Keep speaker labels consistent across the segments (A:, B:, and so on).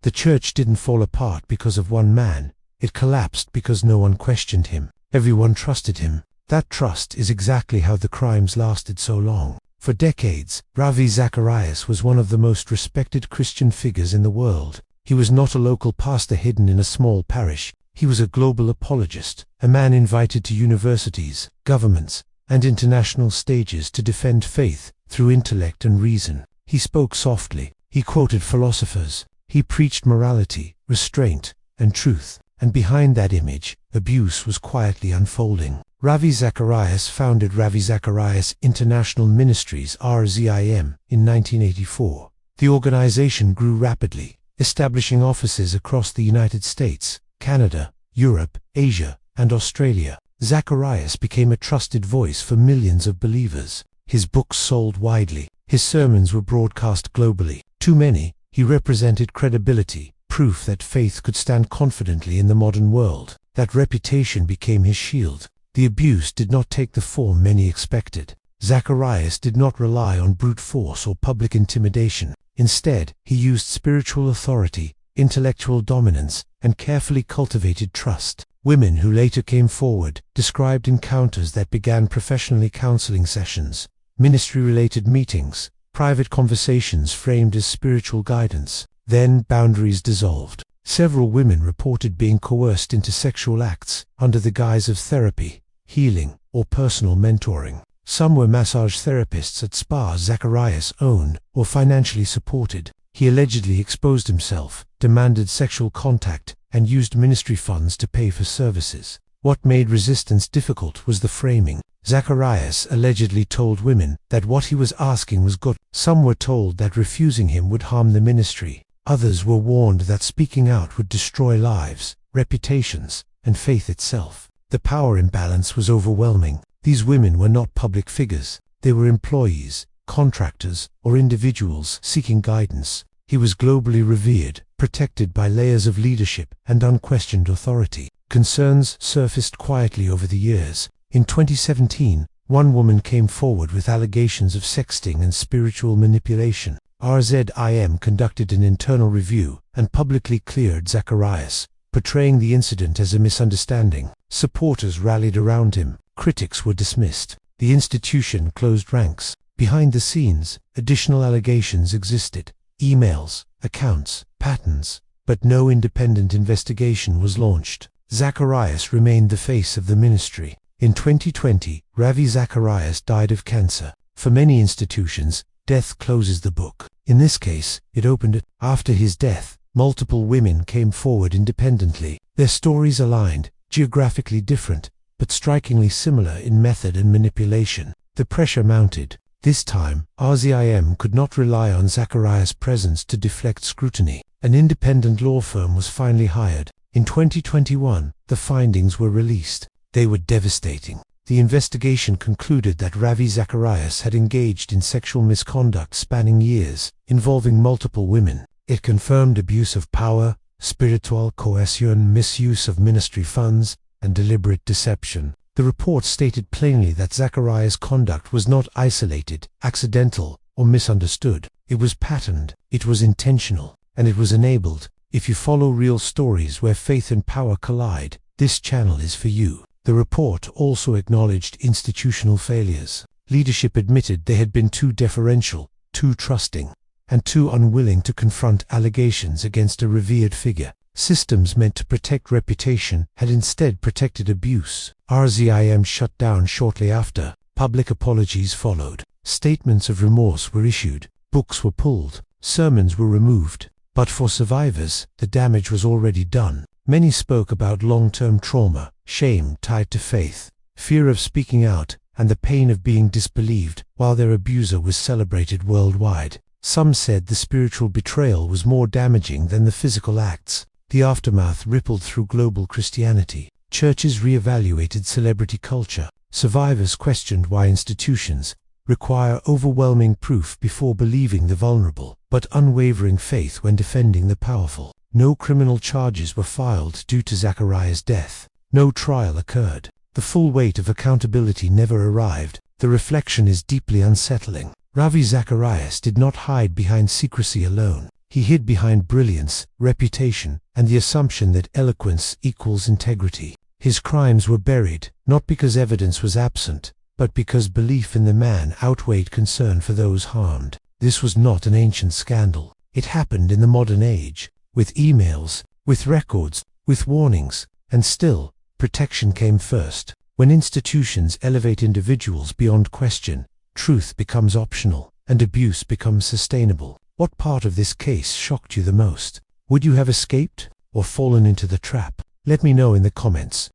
A: The church didn't fall apart because of one man. It collapsed because no one questioned him. Everyone trusted him. That trust is exactly how the crimes lasted so long. For decades, Ravi Zacharias was one of the most respected Christian figures in the world. He was not a local pastor hidden in a small parish. He was a global apologist, a man invited to universities, governments, and international stages to defend faith through intellect and reason. He spoke softly. He quoted philosophers. He preached morality, restraint, and truth. And behind that image, abuse was quietly unfolding. Ravi Zacharias founded Ravi Zacharias International Ministries (RZIM) in 1984. The organization grew rapidly, establishing offices across the United States, Canada, Europe, Asia, and Australia. Zacharias became a trusted voice for millions of believers. His books sold widely. His sermons were broadcast globally. To many, he represented credibility, proof that faith could stand confidently in the modern world. That reputation became his shield. The abuse did not take the form many expected. Zacharias did not rely on brute force or public intimidation. Instead, he used spiritual authority, intellectual dominance, and carefully cultivated trust. Women who later came forward described encounters that began professionally counseling sessions, ministry-related meetings, private conversations framed as spiritual guidance. Then boundaries dissolved. Several women reported being coerced into sexual acts under the guise of therapy, healing, or personal mentoring. Some were massage therapists at spas Zacharias owned or financially supported. He allegedly exposed himself, demanded sexual contact, and used ministry funds to pay for services. What made resistance difficult was the framing. Zacharias allegedly told women that what he was asking was good. Some were told that refusing him would harm the ministry. Others were warned that speaking out would destroy lives, reputations, and faith itself. The power imbalance was overwhelming. These women were not public figures. They were employees, contractors, or individuals seeking guidance. He was globally revered, protected by layers of leadership and unquestioned authority. Concerns surfaced quietly over the years. In 2017, one woman came forward with allegations of sexting and spiritual manipulation. RZIM conducted an internal review and publicly cleared Zacharias, portraying the incident as a misunderstanding. Supporters rallied around him. Critics were dismissed. The institution closed ranks. Behind the scenes, additional allegations existed. Emails, accounts, patterns, but no independent investigation was launched. Zacharias remained the face of the ministry. In 2020, Ravi Zacharias died of cancer. For many institutions, death closes the book. In this case, it opened it. After his death, multiple women came forward independently. Their stories aligned, geographically different, but strikingly similar in method and manipulation. The pressure mounted. This time, RZIM could not rely on Zacharias' presence to deflect scrutiny. An independent law firm was finally hired. In 2021, the findings were released. They were devastating. The investigation concluded that Ravi Zacharias had engaged in sexual misconduct spanning years, involving multiple women. It confirmed abuse of power, spiritual coercion, misuse of ministry funds, and deliberate deception. The report stated plainly that Zacharias' conduct was not isolated, accidental, or misunderstood. It was patterned, it was intentional, and it was enabled. If you follow real stories where faith and power collide, this channel is for you. The report also acknowledged institutional failures. Leadership admitted they had been too deferential, too trusting, and too unwilling to confront allegations against a revered figure. Systems meant to protect reputation had instead protected abuse. RZIM shut down shortly after. Public apologies followed. Statements of remorse were issued. Books were pulled. Sermons were removed. But for survivors, the damage was already done. Many spoke about long-term trauma, shame tied to faith, fear of speaking out, and the pain of being disbelieved, while their abuser was celebrated worldwide. Some said the spiritual betrayal was more damaging than the physical acts. The aftermath rippled through global Christianity. Churches re-evaluated celebrity culture. Survivors questioned why institutions require overwhelming proof before believing the vulnerable, but unwavering faith when defending the powerful. No criminal charges were filed due to Zacharias' death. No trial occurred. The full weight of accountability never arrived. The reflection is deeply unsettling. Ravi Zacharias did not hide behind secrecy alone. He hid behind brilliance, reputation, and the assumption that eloquence equals integrity. His crimes were buried, not because evidence was absent, but because belief in the man outweighed concern for those harmed. This was not an ancient scandal. It happened in the modern age, with emails, with records, with warnings, and still, protection came first. When institutions elevate individuals beyond question, truth becomes optional, and abuse becomes sustainable. What part of this case shocked you the most? Would you have escaped, or fallen into the trap? Let me know in the comments.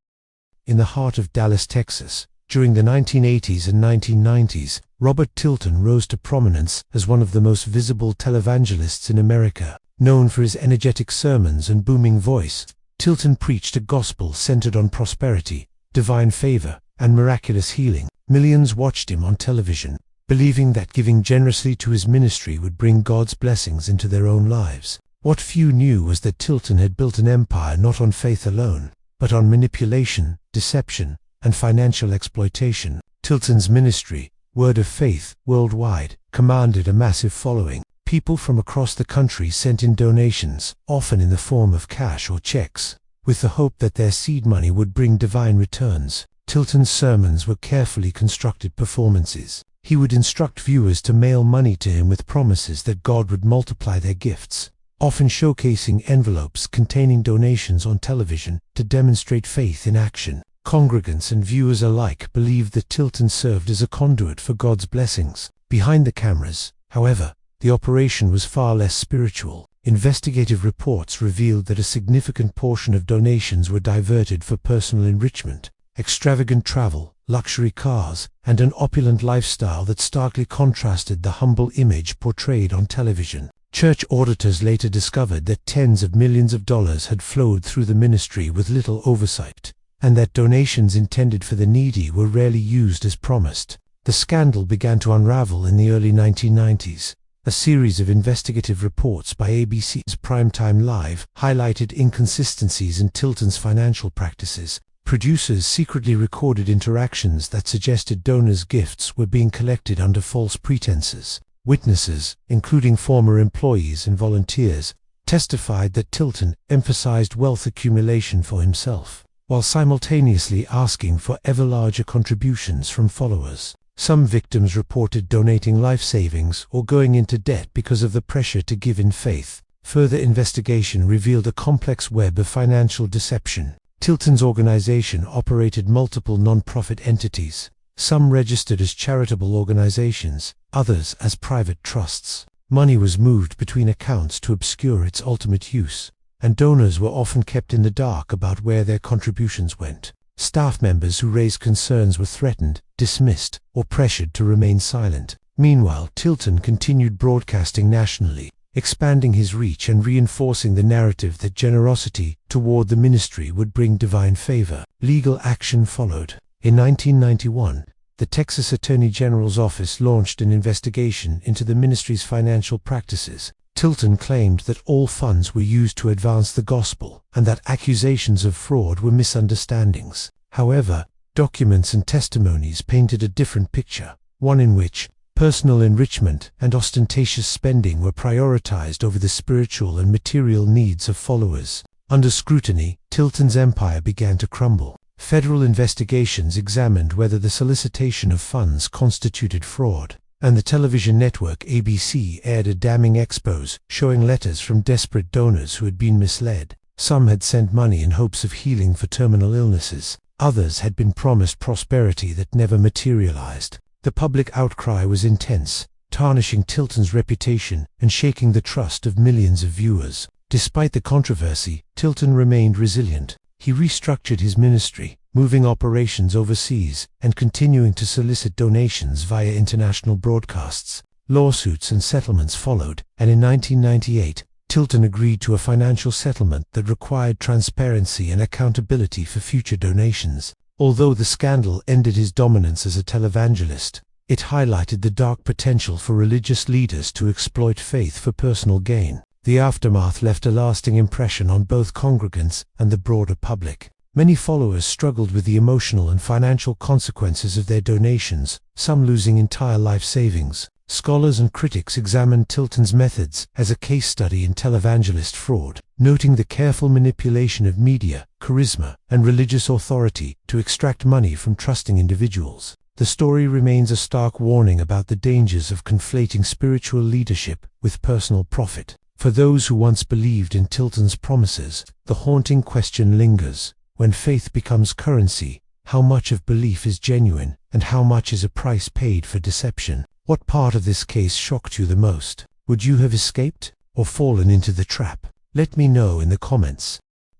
A: In the heart of Dallas, Texas, during the 1980s and 1990s, Robert Tilton rose to prominence as one of the most visible televangelists in America. Known for his energetic sermons and booming voice, Tilton preached a gospel centered on prosperity, divine favor, and miraculous healing. Millions watched him on television, believing that giving generously to his ministry would bring God's blessings into their own lives. What few knew was that Tilton had built an empire not on faith alone, but on manipulation, deception, and financial exploitation. Tilton's ministry, Word of Faith, worldwide, commanded a massive following. People from across the country sent in donations, often in the form of cash or checks, with the hope that their seed money would bring divine returns. Tilton's sermons were carefully constructed performances. He would instruct viewers to mail money to him with promises that God would multiply their gifts, often showcasing envelopes containing donations on television to demonstrate faith in action. Congregants and viewers alike believed that Tilton served as a conduit for God's blessings. Behind the cameras, however, the operation was far less spiritual. Investigative reports revealed that a significant portion of donations were diverted for personal enrichment, extravagant travel, luxury cars, and an opulent lifestyle that starkly contrasted the humble image portrayed on television. Church auditors later discovered that tens of millions of dollars had flowed through the ministry with little oversight, and that donations intended for the needy were rarely used as promised. The scandal began to unravel in the early 1990s. A series of investigative reports by ABC's Primetime Live highlighted inconsistencies in Tilton's financial practices. Producers secretly recorded interactions that suggested donors' gifts were being collected under false pretenses. Witnesses, including former employees and volunteers, testified that Tilton emphasized wealth accumulation for himself, while simultaneously asking for ever larger contributions from followers. Some victims reported donating life savings or going into debt because of the pressure to give in faith. Further investigation revealed a complex web of financial deception. Tilton's organization operated multiple non-profit entities, some registered as charitable organizations, others as private trusts. Money was moved between accounts to obscure its ultimate use, and donors were often kept in the dark about where their contributions went. Staff members who raised concerns were threatened, dismissed, or pressured to remain silent. Meanwhile, Tilton continued broadcasting nationally, expanding his reach and reinforcing the narrative that generosity toward the ministry would bring divine favor. Legal action followed. In 1991, the Texas Attorney General's office launched an investigation into the ministry's financial practices. Tilton claimed that all funds were used to advance the gospel, and that accusations of fraud were misunderstandings. However, documents and testimonies painted a different picture, one in which personal enrichment and ostentatious spending were prioritized over the spiritual and material needs of followers. Under scrutiny, Tilton's empire began to crumble. Federal investigations examined whether the solicitation of funds constituted fraud, and the television network ABC aired a damning expose showing letters from desperate donors who had been misled. Some had sent money in hopes of healing for terminal illnesses. Others had been promised prosperity that never materialized. The public outcry was intense, tarnishing Tilton's reputation and shaking the trust of millions of viewers. Despite the controversy, Tilton remained resilient. He restructured his ministry, moving operations overseas and continuing to solicit donations via international broadcasts. Lawsuits and settlements followed, and in 1998, Tilton agreed to a financial settlement that required transparency and accountability for future donations. Although the scandal ended his dominance as a televangelist, it highlighted the dark potential for religious leaders to exploit faith for personal gain. The aftermath left a lasting impression on both congregants and the broader public. Many followers struggled with the emotional and financial consequences of their donations, some losing entire life savings, Scholars and critics examined Tilton's methods as a case study in televangelist fraud, noting the careful manipulation of media, charisma, and religious authority to extract money from trusting individuals. The story remains a stark warning about the dangers of conflating spiritual leadership with personal profit. For those who once believed in Tilton's promises, the haunting question lingers: when faith becomes currency, how much of belief is genuine, and how much is a price paid for deception? What part of this case shocked you the most? Would you have escaped, or fallen into the trap? Let me know in the comments.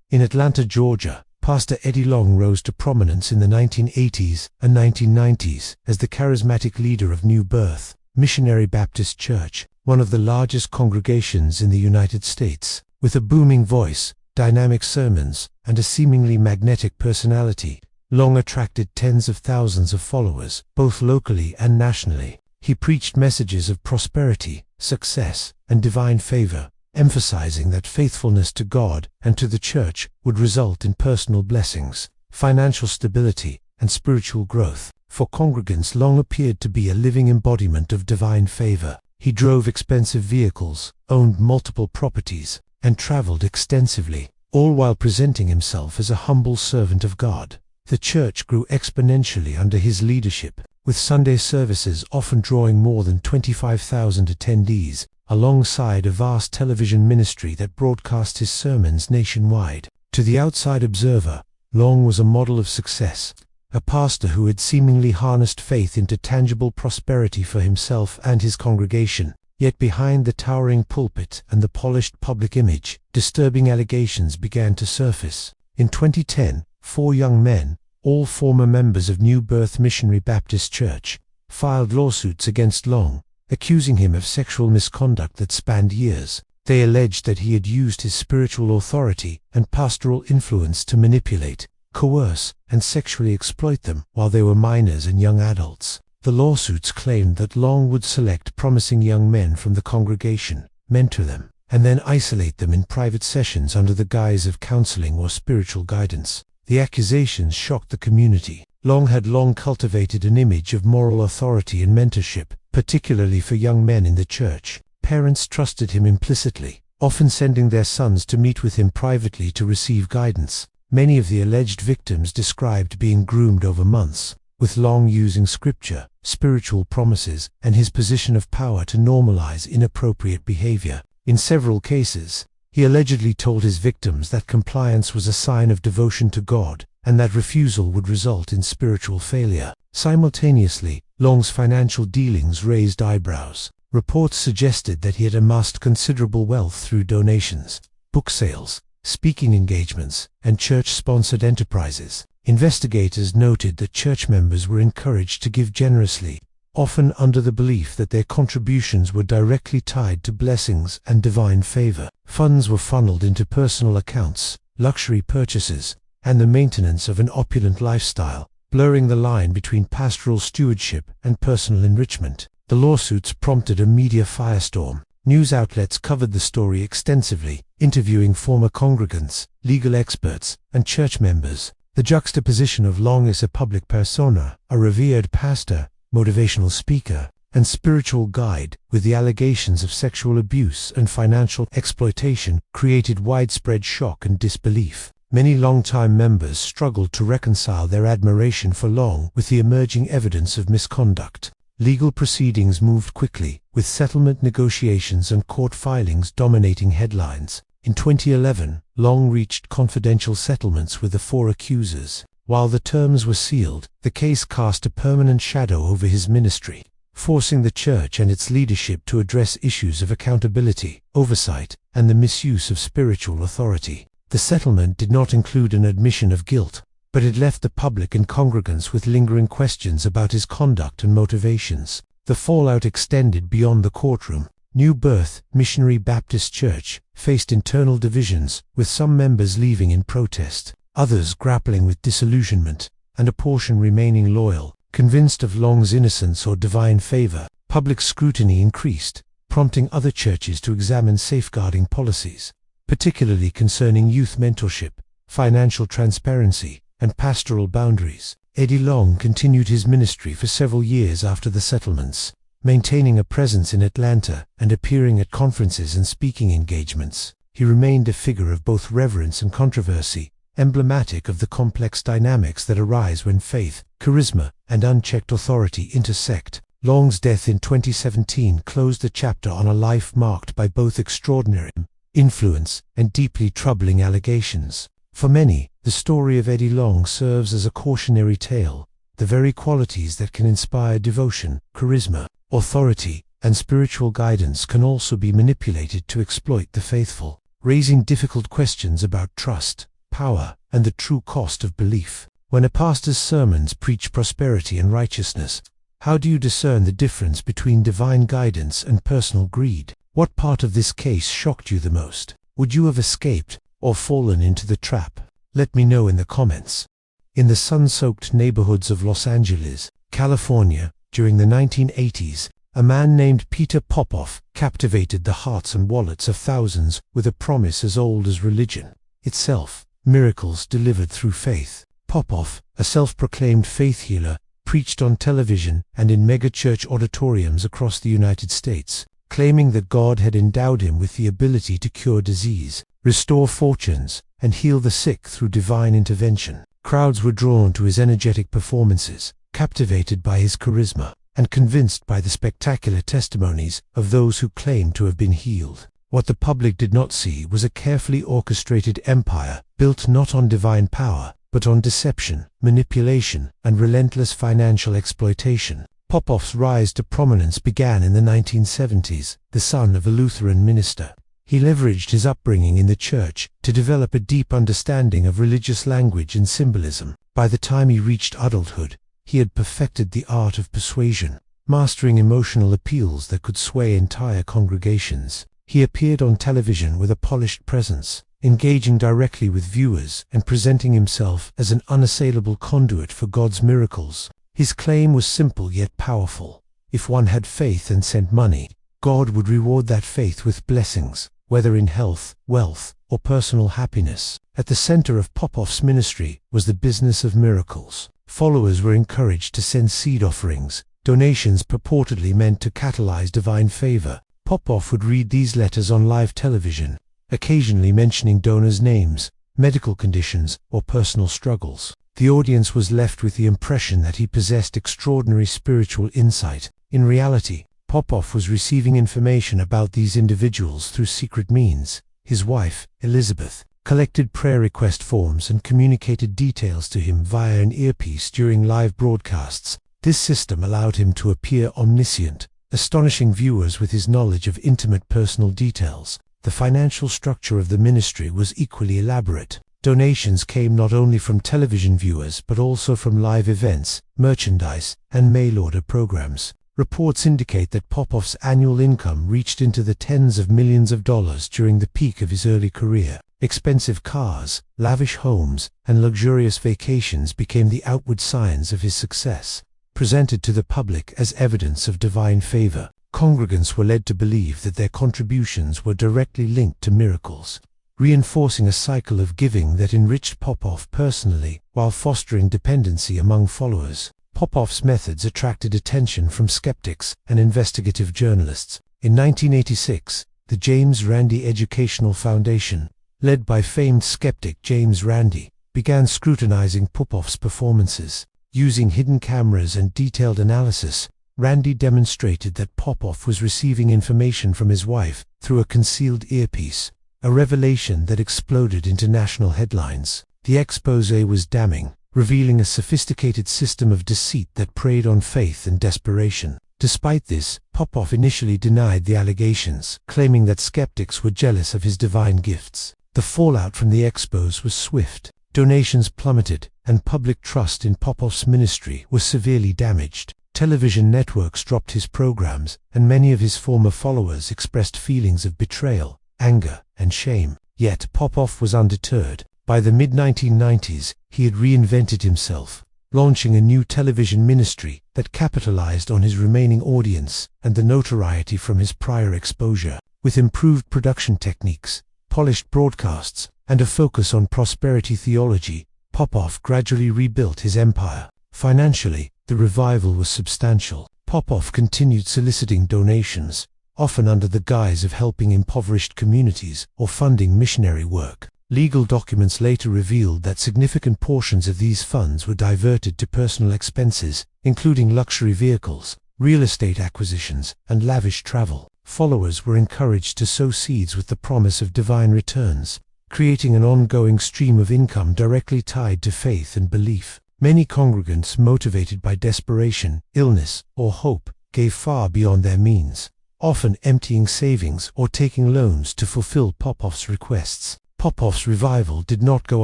A: In Atlanta, Georgia, Pastor Eddie Long rose to prominence in the 1980s and 1990s as the charismatic leader of New Birth Missionary Baptist Church, one of the largest congregations in the United States. With a booming voice, dynamic sermons, and a seemingly magnetic personality, Long attracted tens of thousands of followers, both locally and nationally. He preached messages of prosperity, success, and divine favor, emphasizing that faithfulness to God and to the church would result in personal blessings, financial stability, and spiritual growth. For congregants, Long appeared to be a living embodiment of divine favor. He drove expensive vehicles, owned multiple properties, and traveled extensively, all while presenting himself as a humble servant of God. The church grew exponentially under his leadership, with Sunday services often drawing more than 25,000 attendees, alongside a vast television ministry that broadcast his sermons nationwide. To the outside observer, Long was a model of success, a pastor who had seemingly harnessed faith into tangible prosperity for himself and his congregation. Yet behind the towering pulpit and the polished public image, disturbing allegations began to surface. In 2010, 4 young men, all former members of New Birth Missionary Baptist Church, filed lawsuits against Long, accusing him of sexual misconduct that spanned years. They alleged that he had used his spiritual authority and pastoral influence to manipulate, coerce, and sexually exploit them while they were minors and young adults. The lawsuits claimed that Long would select promising young men from the congregation, mentor them, and then isolate them in private sessions under the guise of counseling or spiritual guidance. The accusations shocked the community. Long had long cultivated an image of moral authority and mentorship, particularly for young men in the church. Parents trusted him implicitly, often sending their sons to meet with him privately to receive guidance. Many of the alleged victims described being groomed over months, with Long using scripture, spiritual promises, and his position of power to normalize inappropriate behavior. In several cases, he allegedly told his victims that compliance was a sign of devotion to God, and that refusal would result in spiritual failure. Simultaneously, Long's financial dealings raised eyebrows. Reports suggested that he had amassed considerable wealth through donations, book sales, speaking engagements, and church-sponsored enterprises. Investigators noted that church members were encouraged to give generously, often under the belief that their contributions were directly tied to blessings and divine favor. Funds were funneled into personal accounts, luxury purchases, and the maintenance of an opulent lifestyle, blurring the line between pastoral stewardship and personal enrichment. The lawsuits prompted a media firestorm. News outlets covered the story extensively, interviewing former congregants, legal experts, and church members. The juxtaposition of Long as a public persona, a revered pastor, motivational speaker, and spiritual guide, with the allegations of sexual abuse and financial exploitation, created widespread shock and disbelief. Many longtime members struggled to reconcile their admiration for Long with the emerging evidence of misconduct. Legal proceedings moved quickly, with settlement negotiations and court filings dominating headlines. In 2011, Long reached confidential settlements with the 4 accusers. While the terms were sealed, the case cast a permanent shadow over his ministry, forcing the church and its leadership to address issues of accountability, oversight, and the misuse of spiritual authority. The settlement did not include an admission of guilt, but it left the public and congregants with lingering questions about his conduct and motivations. The fallout extended beyond the courtroom. New Birth Missionary Baptist Church faced internal divisions, with some members leaving in protest, others grappling with disillusionment, and a portion remaining loyal, convinced of Long's innocence or divine favor. Public scrutiny increased, prompting other churches to examine safeguarding policies, particularly concerning youth mentorship, financial transparency, and pastoral boundaries. Eddie Long continued his ministry for several years after the settlements, maintaining a presence in Atlanta and appearing at conferences and speaking engagements. He remained a figure of both reverence and controversy, emblematic of the complex dynamics that arise when faith, charisma, and unchecked authority intersect. Long's death in 2017 closed a chapter on a life marked by both extraordinary influence and deeply troubling allegations. For many, the story of Eddie Long serves as a cautionary tale. The very qualities that can inspire devotion, charisma, authority, and spiritual guidance can also be manipulated to exploit the faithful, raising difficult questions about trust, power, and the true cost of belief. When a pastor's sermons preach prosperity and righteousness, how do you discern the difference between divine guidance and personal greed? What part of this case shocked you the most? Would you have escaped or fallen into the trap? Let me know in the comments. In the sun-soaked neighborhoods of Los Angeles, California, during the 1980s, a man named Peter Popoff captivated the hearts and wallets of thousands with a promise as old as religion itself: miracles delivered through faith. Popoff, a self-proclaimed faith healer, preached on television and in megachurch auditoriums across the United States, claiming that God had endowed him with the ability to cure disease, restore fortunes, and heal the sick through divine intervention. Crowds were drawn to his energetic performances, captivated by his charisma, and convinced by the spectacular testimonies of those who claimed to have been healed. What the public did not see was a carefully orchestrated empire built not on divine power, but on deception, manipulation, and relentless financial exploitation. Popoff's rise to prominence began in the 1970s. The son of a Lutheran minister, he leveraged his upbringing in the church to develop a deep understanding of religious language and symbolism. By the time he reached adulthood, he had perfected the art of persuasion, mastering emotional appeals that could sway entire congregations. He appeared on television with a polished presence, engaging directly with viewers and presenting himself as an unassailable conduit for God's miracles. His claim was simple yet powerful: if one had faith and sent money, God would reward that faith with blessings, whether in health, wealth, or personal happiness. At the center of Popoff's ministry was the business of miracles. Followers were encouraged to send seed offerings, donations purportedly meant to catalyze divine favor. Popoff would read these letters on live television, occasionally mentioning donors' names, medical conditions, or personal struggles. The audience was left with the impression that he possessed extraordinary spiritual insight. In reality, Popoff was receiving information about these individuals through secret means. His wife, Elizabeth, collected prayer request forms and communicated details to him via an earpiece during live broadcasts. This system allowed him to appear omniscient, astonishing viewers with his knowledge of intimate personal details. The financial structure of the ministry was equally elaborate. Donations came not only from television viewers but also from live events, merchandise, and mail-order programs. Reports indicate that Popoff's annual income reached into the tens of millions of dollars during the peak of his early career. Expensive cars, lavish homes, and luxurious vacations became the outward signs of his success, presented to the public as evidence of divine favor. Congregants were led to believe that their contributions were directly linked to miracles, reinforcing a cycle of giving that enriched Popoff personally while fostering dependency among followers. Popoff's methods attracted attention from skeptics and investigative journalists. In 1986, the James Randi Educational Foundation, led by famed skeptic James Randi, began scrutinizing Popoff's performances. Using hidden cameras and detailed analysis, Randi demonstrated that Popoff was receiving information from his wife through a concealed earpiece, a revelation that exploded into national headlines. The exposé was damning, revealing a sophisticated system of deceit that preyed on faith and desperation. Despite this, Popoff initially denied the allegations, claiming that skeptics were jealous of his divine gifts. The fallout from the expose was swift. Donations plummeted, and public trust in Popoff's ministry was severely damaged. Television networks dropped his programs, and many of his former followers expressed feelings of betrayal, anger, and shame. Yet Popoff was undeterred. By the mid-1990s, he had reinvented himself, launching a new television ministry that capitalized on his remaining audience and the notoriety from his prior exposure. With improved production techniques, polished broadcasts, and a focus on prosperity theology, Popoff gradually rebuilt his empire. Financially, the revival was substantial. Popoff continued soliciting donations, often under the guise of helping impoverished communities or funding missionary work. Legal documents later revealed that significant portions of these funds were diverted to personal expenses, including luxury vehicles, real estate acquisitions, and lavish travel. Followers were encouraged to sow seeds with the promise of divine returns, creating an ongoing stream of income directly tied to faith and belief. Many congregants, motivated by desperation, illness, or hope, gave far beyond their means, often emptying savings or taking loans to fulfill Popoff's requests. Popoff's revival did not go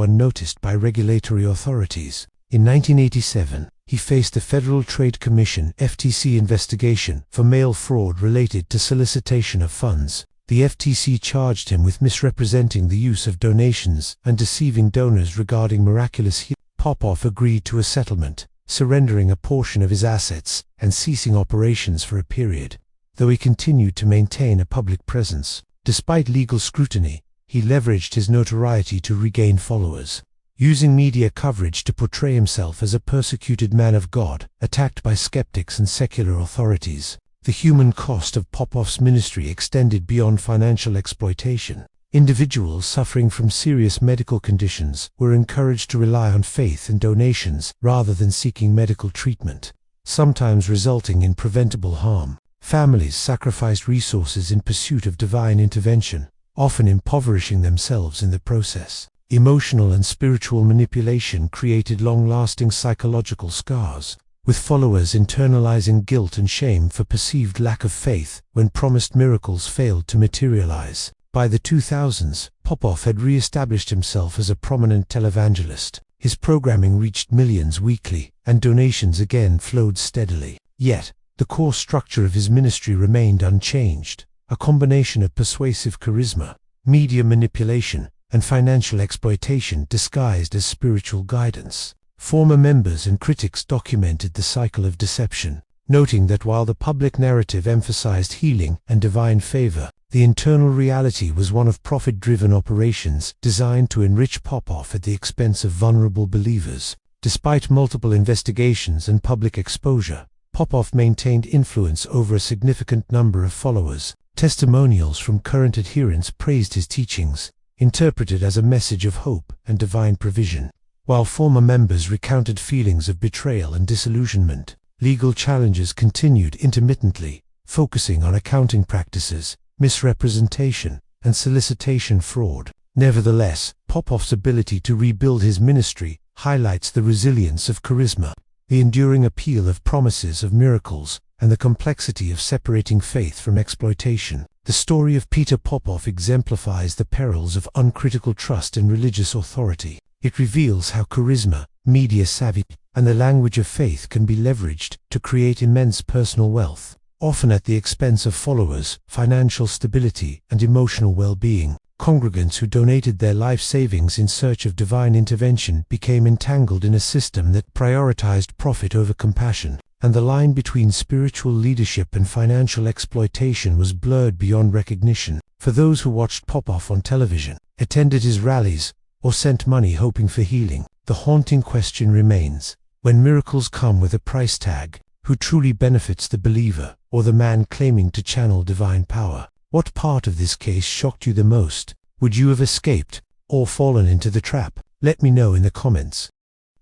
A: unnoticed by regulatory authorities. In 1987, he faced the Federal Trade Commission (FTC) investigation for mail fraud related to solicitation of funds. The FTC charged him with misrepresenting the use of donations and deceiving donors regarding miraculous healing. Popoff agreed to a settlement, surrendering a portion of his assets and ceasing operations for a period, though he continued to maintain a public presence. Despite legal scrutiny, he leveraged his notoriety to regain followers, using media coverage to portray himself as a persecuted man of God, attacked by skeptics and secular authorities. The human cost of Popoff's ministry extended beyond financial exploitation. Individuals suffering from serious medical conditions were encouraged to rely on faith and donations rather than seeking medical treatment, sometimes resulting in preventable harm. Families sacrificed resources in pursuit of divine intervention, often impoverishing themselves in the process. Emotional and spiritual manipulation created long-lasting psychological scars, with followers internalizing guilt and shame for perceived lack of faith when promised miracles failed to materialize. By the 2000s, Popoff had re-established himself as a prominent televangelist. His programming reached millions weekly, and donations again flowed steadily. Yet, the core structure of his ministry remained unchanged, a combination of persuasive charisma, media manipulation, and financial exploitation disguised as spiritual guidance. Former members and critics documented the cycle of deception, noting that while the public narrative emphasized healing and divine favor, the internal reality was one of profit-driven operations designed to enrich Popoff at the expense of vulnerable believers. Despite multiple investigations and public exposure, Popoff maintained influence over a significant number of followers. Testimonials from current adherents praised his teachings, interpreted as a message of hope and divine provision. While former members recounted feelings of betrayal and disillusionment, legal challenges continued intermittently, focusing on accounting practices, misrepresentation, and solicitation fraud. Nevertheless, Popoff's ability to rebuild his ministry highlights the resilience of charisma, the enduring appeal of promises of miracles, and the complexity of separating faith from exploitation. The story of Peter Popoff exemplifies the perils of uncritical trust in religious authority. It reveals how charisma, media savvy, and the language of faith can be leveraged to create immense personal wealth, often at the expense of followers, financial stability, and emotional well-being. Congregants who donated their life savings in search of divine intervention became entangled in a system that prioritized profit over compassion, and the line between spiritual leadership and financial exploitation was blurred beyond recognition. For those who watched Popoff on television, attended his rallies, or sent money hoping for healing, the haunting question remains: when miracles come with a price tag, who truly benefits the believer, or the man claiming to channel divine power? What part of this case shocked you the most? Would you have escaped, or fallen into the trap? Let me know in the comments.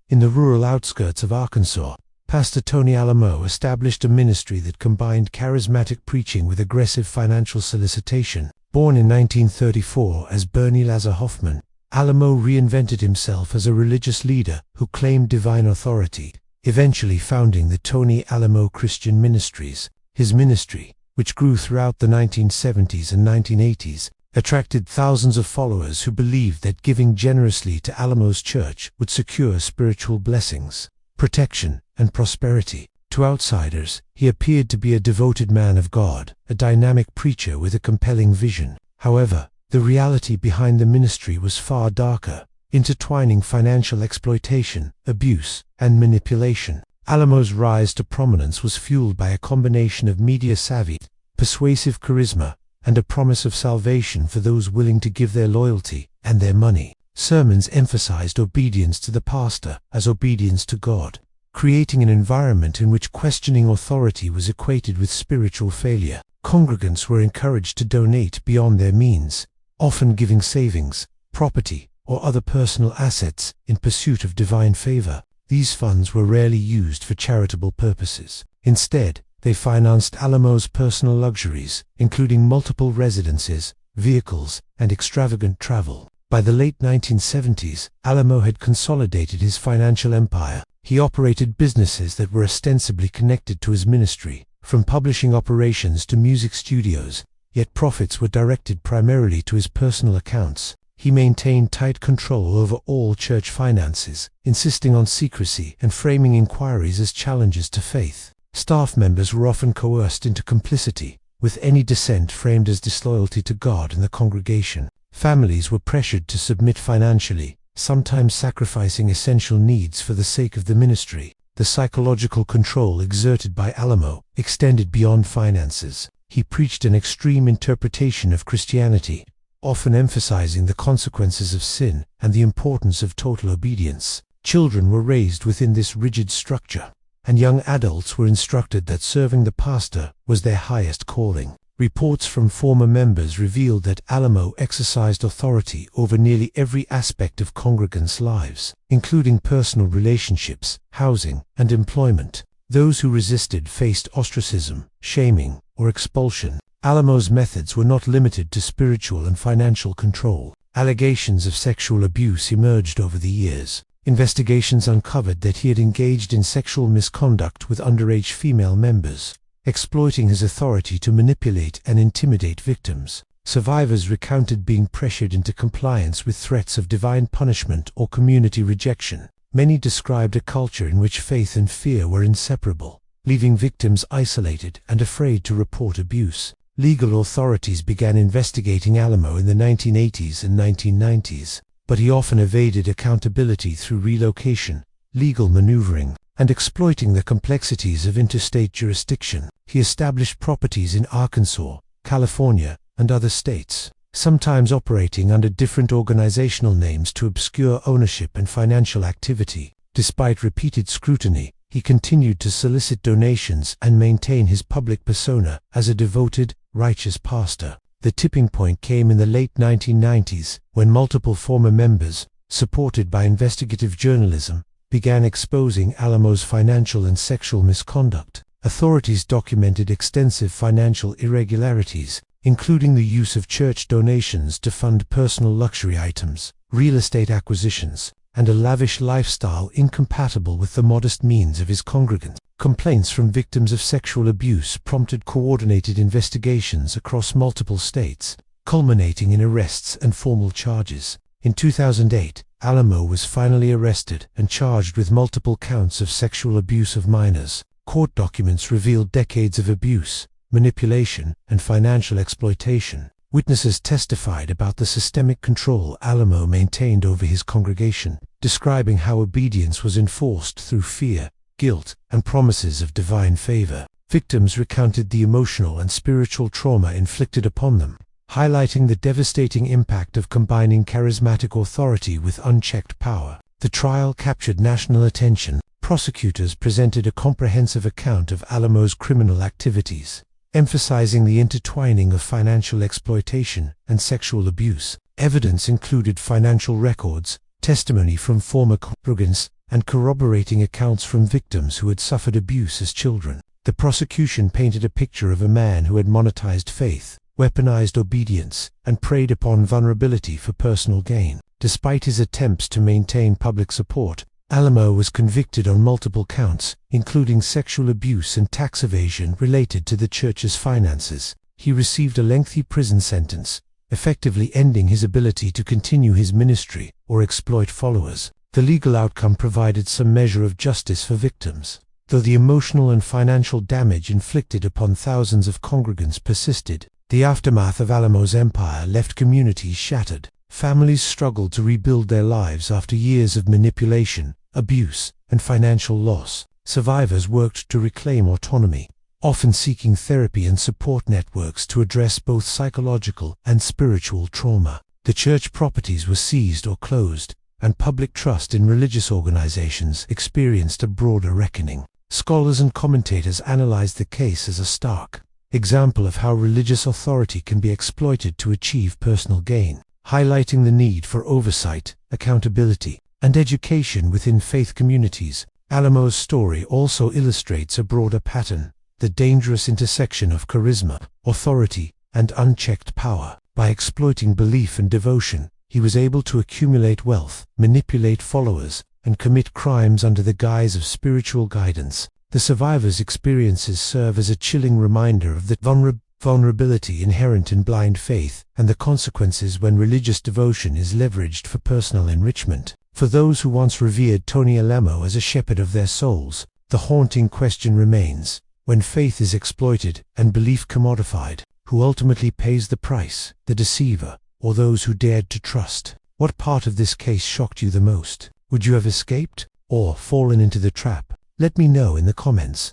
A: In the rural outskirts of Arkansas, Pastor Tony Alamo established a ministry that combined charismatic preaching with aggressive financial solicitation. Born in 1934 as Bernie Lazar Hoffman, Alamo reinvented himself as a religious leader who claimed divine authority, eventually founding the Tony Alamo Christian Ministries. His ministry, which grew throughout the 1970s and 1980s, attracted thousands of followers who believed that giving generously to Alamo's church would secure spiritual blessings, protection, and prosperity. To outsiders, he appeared to be a devoted man of God, a dynamic preacher with a compelling vision. However, the reality behind the ministry was far darker, intertwining financial exploitation, abuse, and manipulation. Alamo's rise to prominence was fueled by a combination of media savvy, persuasive charisma, and a promise of salvation for those willing to give their loyalty and their money. Sermons emphasized obedience to the pastor as obedience to God, creating an environment in which questioning authority was equated with spiritual failure. Congregants were encouraged to donate beyond their means, often giving savings, property, or other personal assets in pursuit of divine favor. These funds were rarely used for charitable purposes. Instead, they financed Alamo's personal luxuries, including multiple residences, vehicles, and extravagant travel. By the late 1970s, Alamo had consolidated his financial empire. He operated businesses that were ostensibly connected to his ministry, from publishing operations to music studios, yet profits were directed primarily to his personal accounts. He maintained tight control over all church finances, insisting on secrecy and framing inquiries as challenges to faith. Staff members were often coerced into complicity, with any dissent framed as disloyalty to God and the congregation. Families were pressured to submit financially, sometimes sacrificing essential needs for the sake of the ministry. The psychological control exerted by Alamo extended beyond finances. He preached an extreme interpretation of Christianity, often emphasizing the consequences of sin and the importance of total obedience. Children were raised within this rigid structure, and young adults were instructed that serving the pastor was their highest calling. Reports from former members revealed that Alamo exercised authority over nearly every aspect of congregants' lives, including personal relationships, housing, and employment. Those who resisted faced ostracism, shaming, or expulsion. Alamo's methods were not limited to spiritual and financial control. Allegations of sexual abuse emerged over the years. Investigations uncovered that he had engaged in sexual misconduct with underage female members, exploiting his authority to manipulate and intimidate victims. Survivors recounted being pressured into compliance with threats of divine punishment or community rejection. Many described a culture in which faith and fear were inseparable, leaving victims isolated and afraid to report abuse. Legal authorities began investigating Alamo in the 1980s and 1990s, but he often evaded accountability through relocation, legal maneuvering, and exploiting the complexities of interstate jurisdiction. He established properties in Arkansas, California, and other states, sometimes operating under different organizational names to obscure ownership and financial activity. Despite repeated scrutiny, he continued to solicit donations and maintain his public persona as a devoted, righteous pastor. The tipping point came in the late 1990s, when multiple former members, supported by investigative journalism, began exposing Alamo's financial and sexual misconduct. Authorities documented extensive financial irregularities, including the use of church donations to fund personal luxury items, real estate acquisitions, and a lavish lifestyle incompatible with the modest means of his congregants. Complaints from victims of sexual abuse prompted coordinated investigations across multiple states, culminating in arrests and formal charges. In 2008, Alamo was finally arrested and charged with multiple counts of sexual abuse of minors. Court documents revealed decades of abuse, manipulation, and financial exploitation. Witnesses testified about the systemic control Alamo maintained over his congregation, describing how obedience was enforced through fear, guilt, and promises of divine favor. Victims recounted the emotional and spiritual trauma inflicted upon them, highlighting the devastating impact of combining charismatic authority with unchecked power. The trial captured national attention. Prosecutors presented a comprehensive account of Alamo's criminal activities, emphasizing the intertwining of financial exploitation and sexual abuse. Evidence included financial records, testimony from former congregants, and corroborating accounts from victims who had suffered abuse as children. The prosecution painted a picture of a man who had monetized faith, weaponized obedience, and preyed upon vulnerability for personal gain. Despite his attempts to maintain public support, Alamo was convicted on multiple counts, including sexual abuse and tax evasion related to the church's finances. He received a lengthy prison sentence, effectively ending his ability to continue his ministry or exploit followers. The legal outcome provided some measure of justice for victims, though the emotional and financial damage inflicted upon thousands of congregants persisted. The aftermath of Alamo's empire left communities shattered. Families struggled to rebuild their lives after years of manipulation, abuse, and financial loss. Survivors worked to reclaim autonomy, often seeking therapy and support networks to address both psychological and spiritual trauma. The church properties were seized or closed, and public trust in religious organizations experienced a broader reckoning. Scholars and commentators analyzed the case as a stark example of how religious authority can be exploited to achieve personal gain, highlighting the need for oversight, accountability, and education within faith communities. Alamo's story also illustrates a broader pattern: the dangerous intersection of charisma, authority, and unchecked power. By exploiting belief and devotion, he was able to accumulate wealth, manipulate followers, and commit crimes under the guise of spiritual guidance. The survivors' experiences serve as a chilling reminder of the vulnerability inherent in blind faith and the consequences when religious devotion is leveraged for personal enrichment. For those who once revered Tony Alamo as a shepherd of their souls, the haunting question remains: when faith is exploited and belief commodified, who ultimately pays the price, the deceiver, or those who dared to trust? What part of this case shocked you the most? Would you have escaped or fallen into the trap? Let me know in the comments.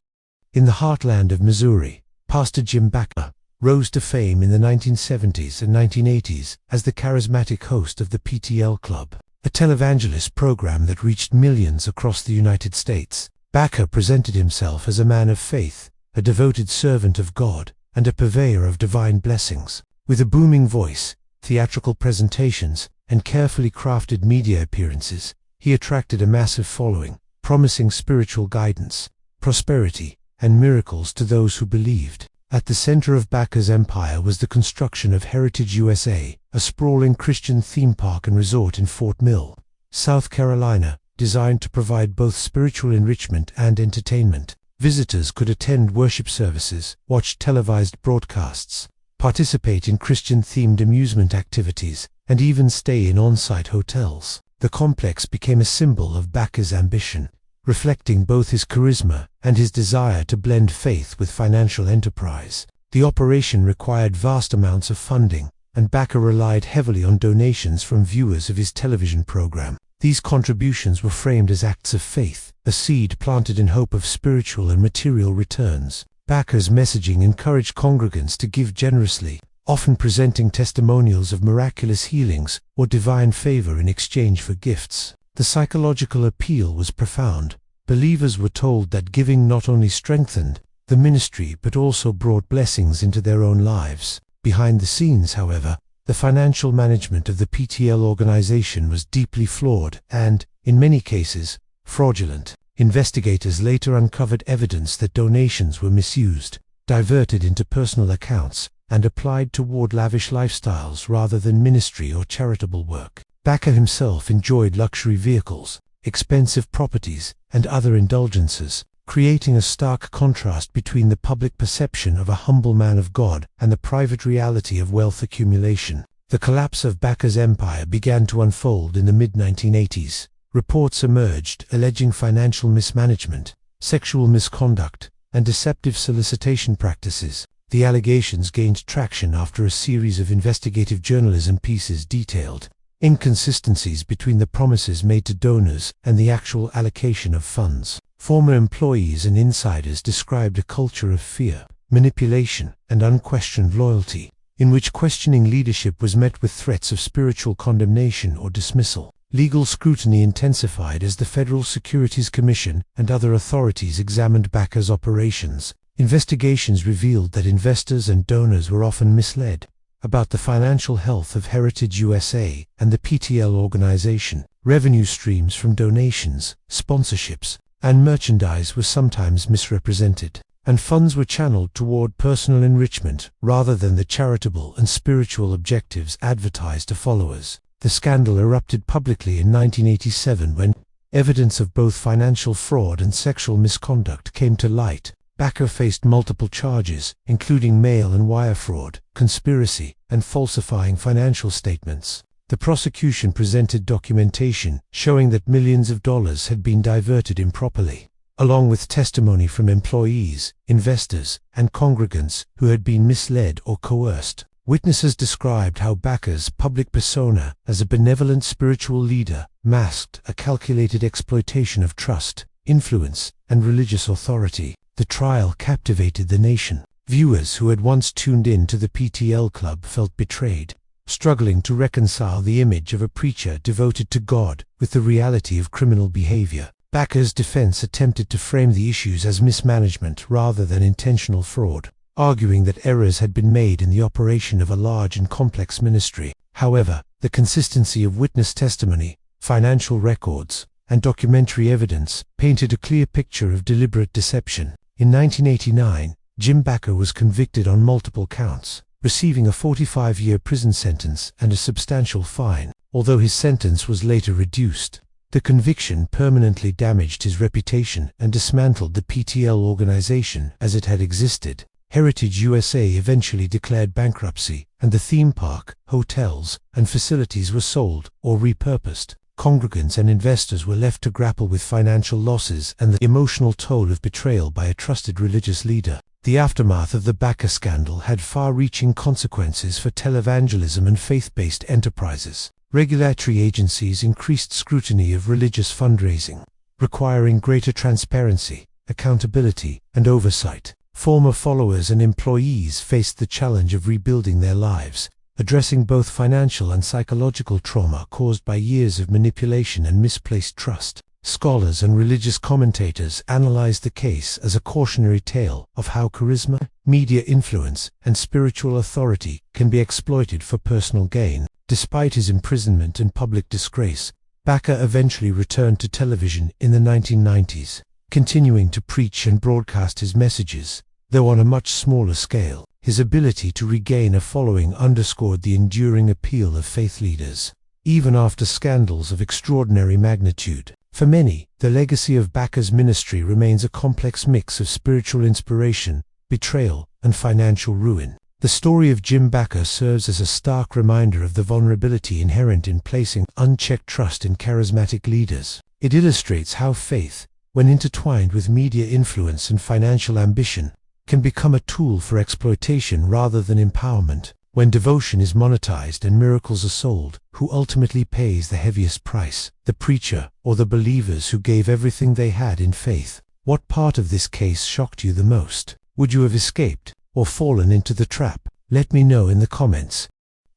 A: In the heartland of Missouri, Pastor Jim Bakker rose to fame in the 1970s and 1980s as the charismatic host of the PTL Club, a televangelist program that reached millions across the United States. Bakker presented himself as a man of faith, a devoted servant of God, and a purveyor of divine blessings. With a booming voice, theatrical presentations, and carefully crafted media appearances, he attracted a massive following, promising spiritual guidance, prosperity, and miracles to those who believed. At the center of Bakker's empire was the construction of Heritage USA, a sprawling Christian theme park and resort in Fort Mill, South Carolina, designed to provide both spiritual enrichment and entertainment. Visitors could attend worship services, watch televised broadcasts, participate in Christian-themed amusement activities, and even stay in on-site hotels. The complex became a symbol of Bakker's ambition, reflecting both his charisma and his desire to blend faith with financial enterprise. The operation required vast amounts of funding, and Bakker relied heavily on donations from viewers of his television program. These contributions were framed as acts of faith, a seed planted in hope of spiritual and material returns. Bakker's messaging encouraged congregants to give generously, often presenting testimonials of miraculous healings or divine favor in exchange for gifts. The psychological appeal was profound. Believers were told that giving not only strengthened the ministry but also brought blessings into their own lives. Behind the scenes, however, the financial management of the PTL organization was deeply flawed and, in many cases, fraudulent. Investigators later uncovered evidence that donations were misused, diverted into personal accounts, and applied toward lavish lifestyles rather than ministry or charitable work. Bakker himself enjoyed luxury vehicles, expensive properties, and other indulgences, creating a stark contrast between the public perception of a humble man of God and the private reality of wealth accumulation. The collapse of Bakker's empire began to unfold in the mid-1980s. Reports emerged alleging financial mismanagement, sexual misconduct, and deceptive solicitation practices. The allegations gained traction after a series of investigative journalism pieces detailed inconsistencies between the promises made to donors and the actual allocation of funds. Former employees and insiders described a culture of fear, manipulation, and unquestioned loyalty, in which questioning leadership was met with threats of spiritual condemnation or dismissal. Legal scrutiny intensified as the Federal Securities Commission and other authorities examined Bakker's operations. Investigations revealed that investors and donors were often misled about the financial health of Heritage USA and the PTL organization. Revenue streams from donations, sponsorships, and merchandise were sometimes misrepresented, and funds were channeled toward personal enrichment rather than the charitable and spiritual objectives advertised to followers. The scandal erupted publicly in 1987 when evidence of both financial fraud and sexual misconduct came to light. Bakker faced multiple charges, including mail and wire fraud, conspiracy, and falsifying financial statements. The prosecution presented documentation showing that millions of dollars had been diverted improperly, along with testimony from employees, investors, and congregants who had been misled or coerced. Witnesses described how Bakker's public persona as a benevolent spiritual leader masked a calculated exploitation of trust, influence, and religious authority. The trial captivated the nation. Viewers who had once tuned in to the PTL Club felt betrayed, struggling to reconcile the image of a preacher devoted to God with the reality of criminal behavior. Bakker's defense attempted to frame the issues as mismanagement rather than intentional fraud, arguing that errors had been made in the operation of a large and complex ministry. However, the consistency of witness testimony, financial records, and documentary evidence painted a clear picture of deliberate deception. In 1989, Jim Bakker was convicted on multiple counts, receiving a 45-year prison sentence and a substantial fine, although his sentence was later reduced. The conviction permanently damaged his reputation and dismantled the PTL organization as it had existed. Heritage USA eventually declared bankruptcy, and the theme park, hotels, and facilities were sold or repurposed. Congregants and investors were left to grapple with financial losses and the emotional toll of betrayal by a trusted religious leader. The aftermath of the Bakker scandal had far-reaching consequences for televangelism and faith-based enterprises. Regulatory agencies increased scrutiny of religious fundraising, requiring greater transparency, accountability, and oversight. Former followers and employees faced the challenge of rebuilding their lives, addressing both financial and psychological trauma caused by years of manipulation and misplaced trust. Scholars and religious commentators analyzed the case as a cautionary tale of how charisma, media influence, and spiritual authority can be exploited for personal gain. Despite his imprisonment and public disgrace, Bakker eventually returned to television in the 1990s, continuing to preach and broadcast his messages, though on a much smaller scale. His ability to regain a following underscored the enduring appeal of faith leaders, even after scandals of extraordinary magnitude. For many, the legacy of Bakker's ministry remains a complex mix of spiritual inspiration, betrayal, and financial ruin. The story of Jim Bakker serves as a stark reminder of the vulnerability inherent in placing unchecked trust in charismatic leaders. It illustrates how faith, when intertwined with media influence and financial ambition, can become a tool for exploitation rather than empowerment. When devotion is monetized and miracles are sold, who ultimately pays the heaviest price? The preacher or the believers who gave everything they had in faith? What part of this case shocked you the most? Would you have escaped or fallen into the trap? Let me know in the comments.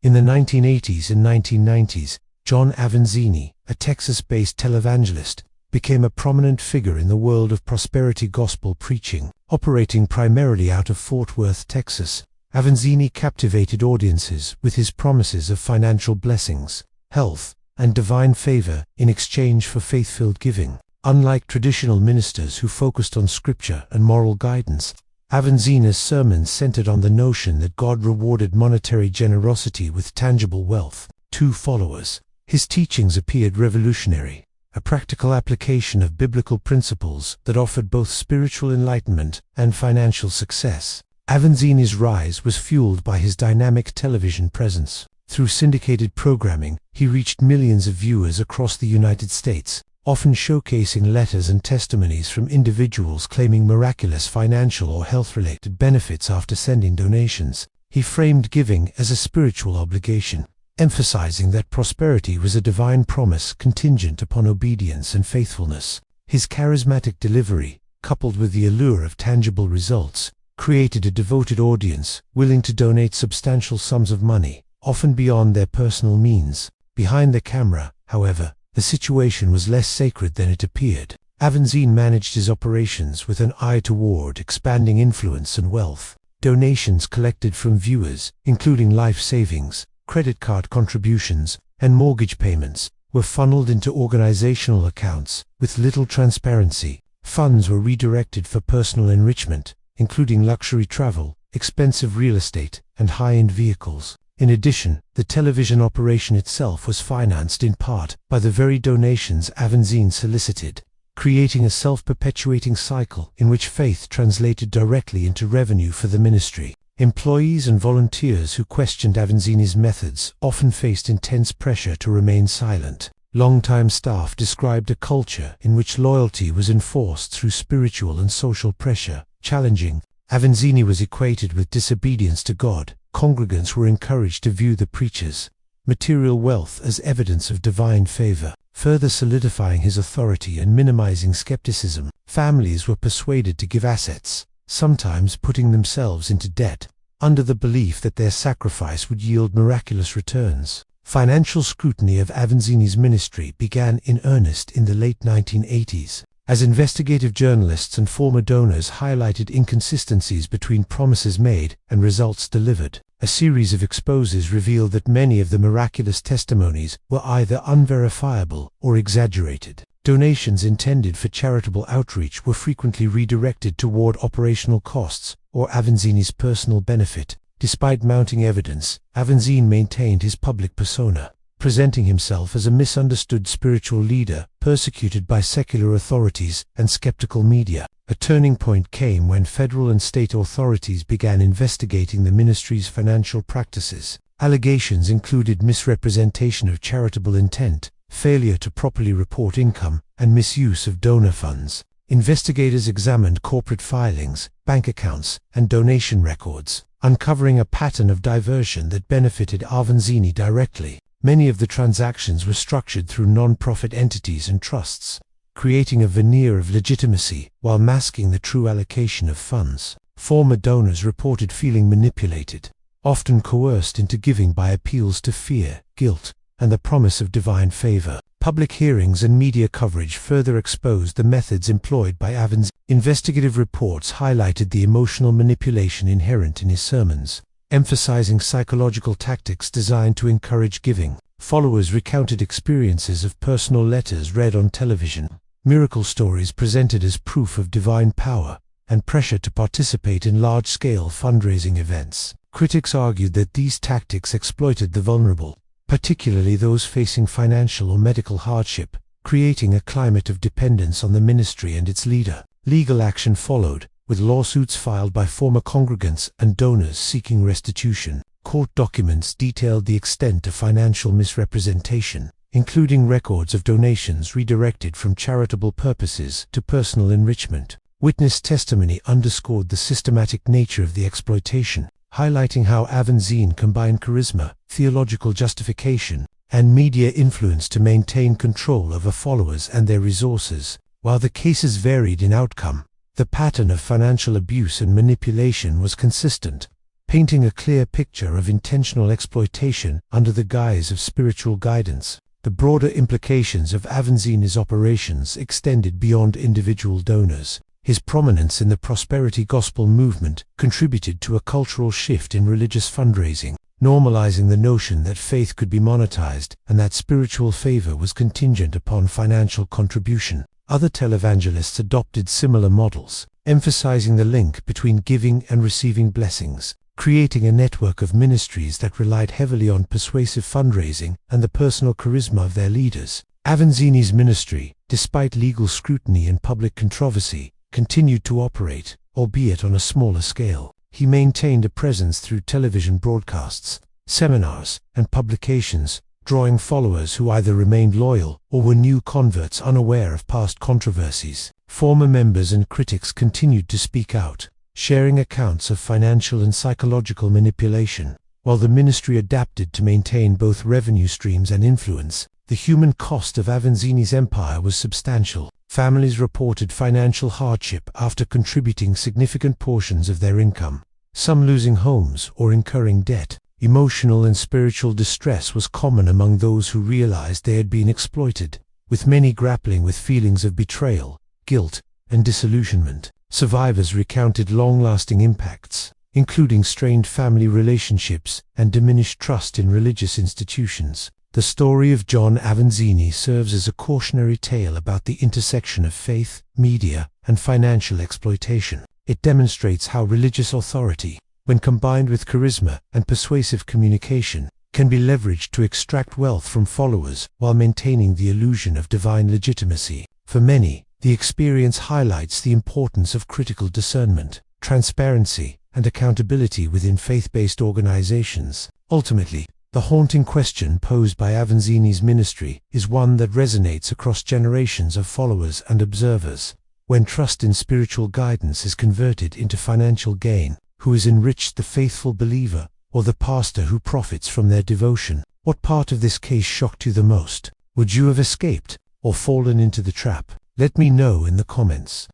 A: In the 1980s and 1990s, John Avanzini, a Texas-based televangelist, became a prominent figure in the world of prosperity gospel preaching. Operating primarily out of Fort Worth, Texas, Avanzini captivated audiences with his promises of financial blessings, health, and divine favor in exchange for faith-filled giving. Unlike traditional ministers who focused on scripture and moral guidance, Avanzini's sermons centered on the notion that God rewarded monetary generosity with tangible wealth. To followers, his teachings appeared revolutionary, a practical application of biblical principles that offered both spiritual enlightenment and financial success. Avanzini's rise was fueled by his dynamic television presence. Through syndicated programming, he reached millions of viewers across the United States, often showcasing letters and testimonies from individuals claiming miraculous financial or health-related benefits after sending donations. He framed giving as a spiritual obligation, emphasizing that prosperity was a divine promise contingent upon obedience and faithfulness. His charismatic delivery, coupled with the allure of tangible results, created a devoted audience willing to donate substantial sums of money, often beyond their personal means. Behind the camera, however, the situation was less sacred than it appeared. Avanzini managed his operations with an eye toward expanding influence and wealth. Donations collected from viewers, including life savings, credit card contributions, and mortgage payments, were funneled into organizational accounts with little transparency. Funds were redirected for personal enrichment, including luxury travel, expensive real estate, and high-end vehicles. In addition, the television operation itself was financed in part by the very donations Avanzini solicited, creating a self-perpetuating cycle in which faith translated directly into revenue for the ministry. Employees and volunteers who questioned Avanzini's methods often faced intense pressure to remain silent. Longtime staff described a culture in which loyalty was enforced through spiritual and social pressure. Challenging, Avanzini was equated with disobedience to God. Congregants were encouraged to view the preacher's material wealth as evidence of divine favor, further solidifying his authority and minimizing skepticism. Families were persuaded to give assets, sometimes putting themselves into debt, under the belief that their sacrifice would yield miraculous returns. Financial scrutiny of Avanzini's ministry began in earnest in the late 1980s, as investigative journalists and former donors highlighted inconsistencies between promises made and results delivered. A series of exposes revealed that many of the miraculous testimonies were either unverifiable or exaggerated. Donations intended for charitable outreach were frequently redirected toward operational costs or Avanzini's personal benefit. Despite mounting evidence, Avanzini maintained his public persona, presenting himself as a misunderstood spiritual leader, persecuted by secular authorities and skeptical media. A turning point came when federal and state authorities began investigating the ministry's financial practices. Allegations included misrepresentation of charitable intent, failure to properly report income, and misuse of donor funds. Investigators examined corporate filings, bank accounts, and donation records, uncovering a pattern of diversion that benefited Avanzini directly. Many of the transactions were structured through non-profit entities and trusts, creating a veneer of legitimacy while masking the true allocation of funds. Former donors reported feeling manipulated, often coerced into giving by appeals to fear, guilt, and the promise of divine favor. Public hearings and media coverage further exposed the methods employed by Avanzini. Investigative reports highlighted the emotional manipulation inherent in his sermons, emphasizing psychological tactics designed to encourage giving. Followers recounted experiences of personal letters read on television, miracle stories presented as proof of divine power, and pressure to participate in large-scale fundraising events. Critics argued that these tactics exploited the vulnerable, particularly those facing financial or medical hardship, creating a climate of dependence on the ministry and its leader. Legal action followed, with lawsuits filed by former congregants and donors seeking restitution. Court documents detailed the extent of financial misrepresentation, including records of donations redirected from charitable purposes to personal enrichment. Witness testimony underscored the systematic nature of the exploitation, highlighting how Avanzini combined charisma, theological justification, and media influence to maintain control over followers and their resources. While the cases varied in outcome, the pattern of financial abuse and manipulation was consistent, painting a clear picture of intentional exploitation under the guise of spiritual guidance. The broader implications of Avanzini's operations extended beyond individual donors. His prominence in the prosperity gospel movement contributed to a cultural shift in religious fundraising, normalizing the notion that faith could be monetized and that spiritual favor was contingent upon financial contribution. Other televangelists adopted similar models, emphasizing the link between giving and receiving blessings, creating a network of ministries that relied heavily on persuasive fundraising and the personal charisma of their leaders. Avanzini's ministry, despite legal scrutiny and public controversy, continued to operate, albeit on a smaller scale. He maintained a presence through television broadcasts, seminars, and publications, drawing followers who either remained loyal or were new converts unaware of past controversies. Former members and critics continued to speak out, sharing accounts of financial and psychological manipulation. While the ministry adapted to maintain both revenue streams and influence, the human cost of Avanzini's empire was substantial. Families reported financial hardship after contributing significant portions of their income, some losing homes or incurring debt. Emotional and spiritual distress was common among those who realized they had been exploited, with many grappling with feelings of betrayal, guilt, and disillusionment. Survivors recounted long-lasting impacts, including strained family relationships and diminished trust in religious institutions. The story of John Avanzini serves as a cautionary tale about the intersection of faith, media, and financial exploitation. It demonstrates how religious authority, when combined with charisma and persuasive communication, can be leveraged to extract wealth from followers while maintaining the illusion of divine legitimacy. For many, the experience highlights the importance of critical discernment, transparency, and accountability within faith-based organizations. Ultimately, the haunting question posed by Avanzini's ministry is one that resonates across generations of followers and observers. When trust in spiritual guidance is converted into financial gain, who has enriched the faithful believer, or the pastor who profits from their devotion? What part of this case shocked you the most? Would you have escaped, or fallen into the trap? Let me know in the comments.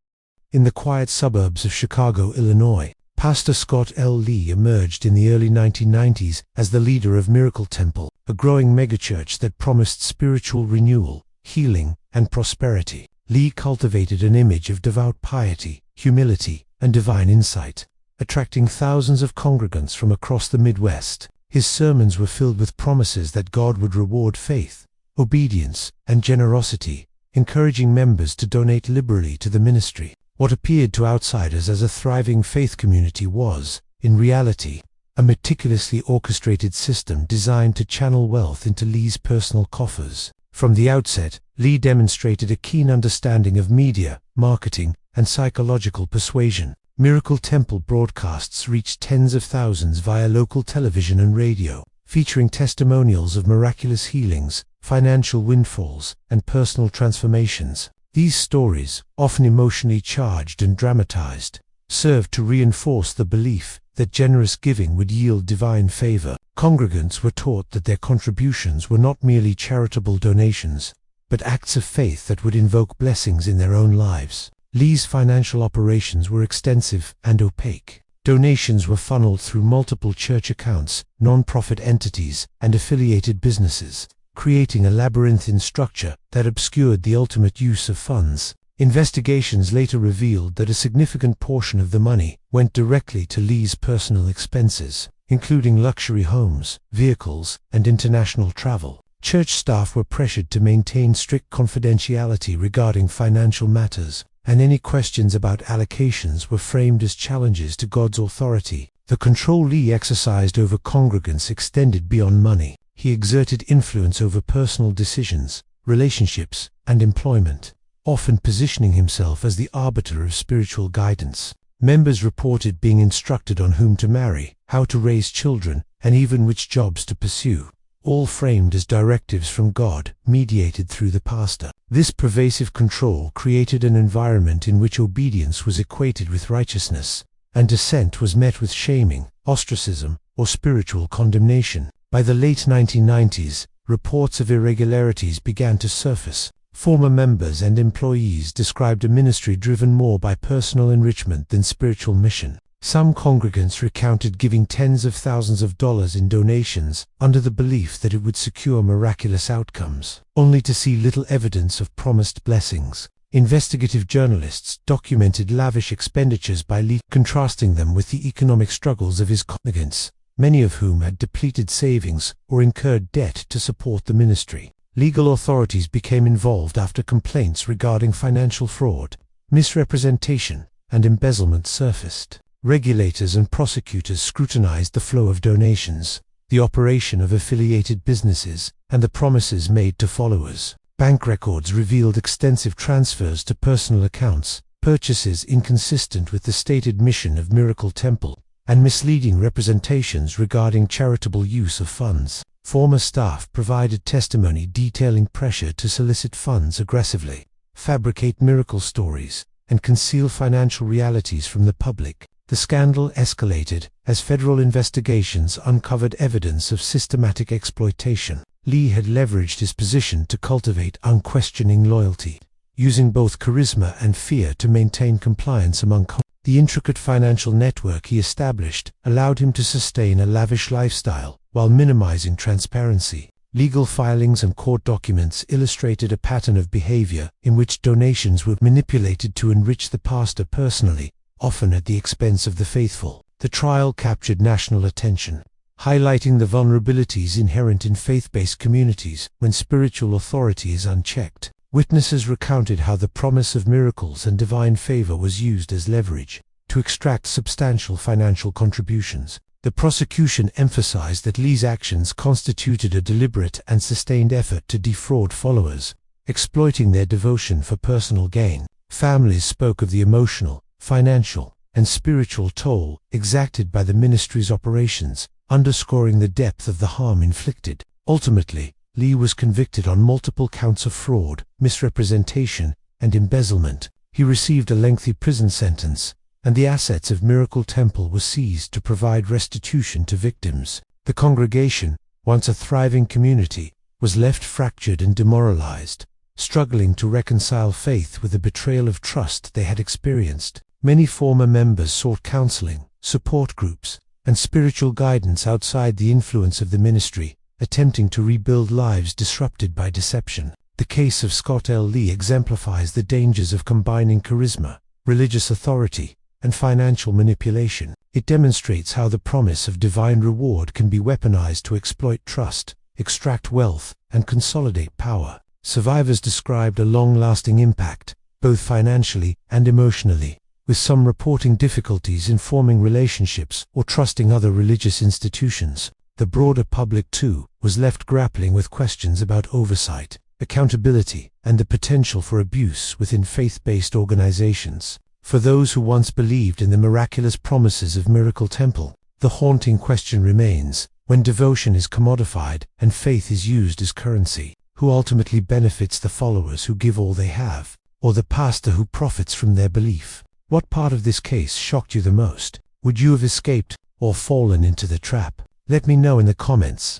A: In the quiet suburbs of Chicago, Illinois, Pastor Scott L. Lee emerged in the early 1990s as the leader of Miracle Temple, a growing megachurch that promised spiritual renewal, healing, and prosperity. Lee cultivated an image of devout piety, humility, and divine insight, attracting thousands of congregants from across the Midwest. His sermons were filled with promises that God would reward faith, obedience, and generosity, encouraging members to donate liberally to the ministry. What appeared to outsiders as a thriving faith community was, in reality, a meticulously orchestrated system designed to channel wealth into Lee's personal coffers. From the outset, Lee demonstrated a keen understanding of media, marketing, and psychological persuasion. Miracle Temple broadcasts reached tens of thousands via local television and radio, featuring testimonials of miraculous healings, financial windfalls, and personal transformations. These stories, often emotionally charged and dramatized, served to reinforce the belief that generous giving would yield divine favor. Congregants were taught that their contributions were not merely charitable donations, but acts of faith that would invoke blessings in their own lives. Lee's financial operations were extensive and opaque. Donations were funneled through multiple church accounts, non-profit entities, and affiliated businesses, creating a labyrinthine structure that obscured the ultimate use of funds. Investigations later revealed that a significant portion of the money went directly to Lee's personal expenses, including luxury homes, vehicles, and international travel. Church staff were pressured to maintain strict confidentiality regarding financial matters, and any questions about allocations were framed as challenges to God's authority. The control Lee exercised over congregants extended beyond money. He exerted influence over personal decisions, relationships, and employment, often positioning himself as the arbiter of spiritual guidance. Members reported being instructed on whom to marry, how to raise children, and even which jobs to pursue, all framed as directives from God, mediated through the pastor. This pervasive control created an environment in which obedience was equated with righteousness, and dissent was met with shaming, ostracism, or spiritual condemnation. By the late 1990s, reports of irregularities began to surface. Former members and employees described a ministry driven more by personal enrichment than spiritual mission. Some congregants recounted giving tens of thousands of dollars in donations under the belief that it would secure miraculous outcomes, only to see little evidence of promised blessings. Investigative journalists documented lavish expenditures by Lee, contrasting them with the economic struggles of his congregants, many of whom had depleted savings or incurred debt to support the ministry. Legal authorities became involved after complaints regarding financial fraud, misrepresentation, and embezzlement surfaced. Regulators and prosecutors scrutinized the flow of donations, the operation of affiliated businesses, and the promises made to followers. Bank records revealed extensive transfers to personal accounts, purchases inconsistent with the stated mission of Miracle Temple, and misleading representations regarding charitable use of funds. Former staff provided testimony detailing pressure to solicit funds aggressively, fabricate miracle stories, and conceal financial realities from the public. The scandal escalated as federal investigations uncovered evidence of systematic exploitation. Lee had leveraged his position to cultivate unquestioning loyalty, using both charisma and fear to maintain compliance among the intricate financial network he established allowed him to sustain a lavish lifestyle while minimizing transparency. Legal filings and court documents illustrated a pattern of behavior in which donations were manipulated to enrich the pastor personally, often at the expense of the faithful. The trial captured national attention, highlighting the vulnerabilities inherent in faith-based communities when spiritual authority is unchecked. Witnesses recounted how the promise of miracles and divine favor was used as leverage to extract substantial financial contributions. The prosecution emphasized that Lee's actions constituted a deliberate and sustained effort to defraud followers, exploiting their devotion for personal gain. Families spoke of the emotional, financial, and spiritual toll exacted by the ministry's operations, underscoring the depth of the harm inflicted. Ultimately, Lee was convicted on multiple counts of fraud, misrepresentation, and embezzlement. He received a lengthy prison sentence, and the assets of Miracle Temple were seized to provide restitution to victims. The congregation, once a thriving community, was left fractured and demoralized, struggling to reconcile faith with the betrayal of trust they had experienced. Many former members sought counseling, support groups, and spiritual guidance outside the influence of the ministry, attempting to rebuild lives disrupted by deception. The case of Scott L. Lee exemplifies the dangers of combining charisma, religious authority, and financial manipulation. It demonstrates how the promise of divine reward can be weaponized to exploit trust, extract wealth, and consolidate power. Survivors described a long-lasting impact, both financially and emotionally, with some reporting difficulties in forming relationships or trusting other religious institutions. The broader public, too, was left grappling with questions about oversight, accountability, and the potential for abuse within faith-based organizations. For those who once believed in the miraculous promises of Miracle Temple, the haunting question remains: when devotion is commodified and faith is used as currency, who ultimately benefits, the followers who give all they have, or the pastor who profits from their belief? What part of this case shocked you the most? Would you have escaped or fallen into the trap? Let me know in the comments.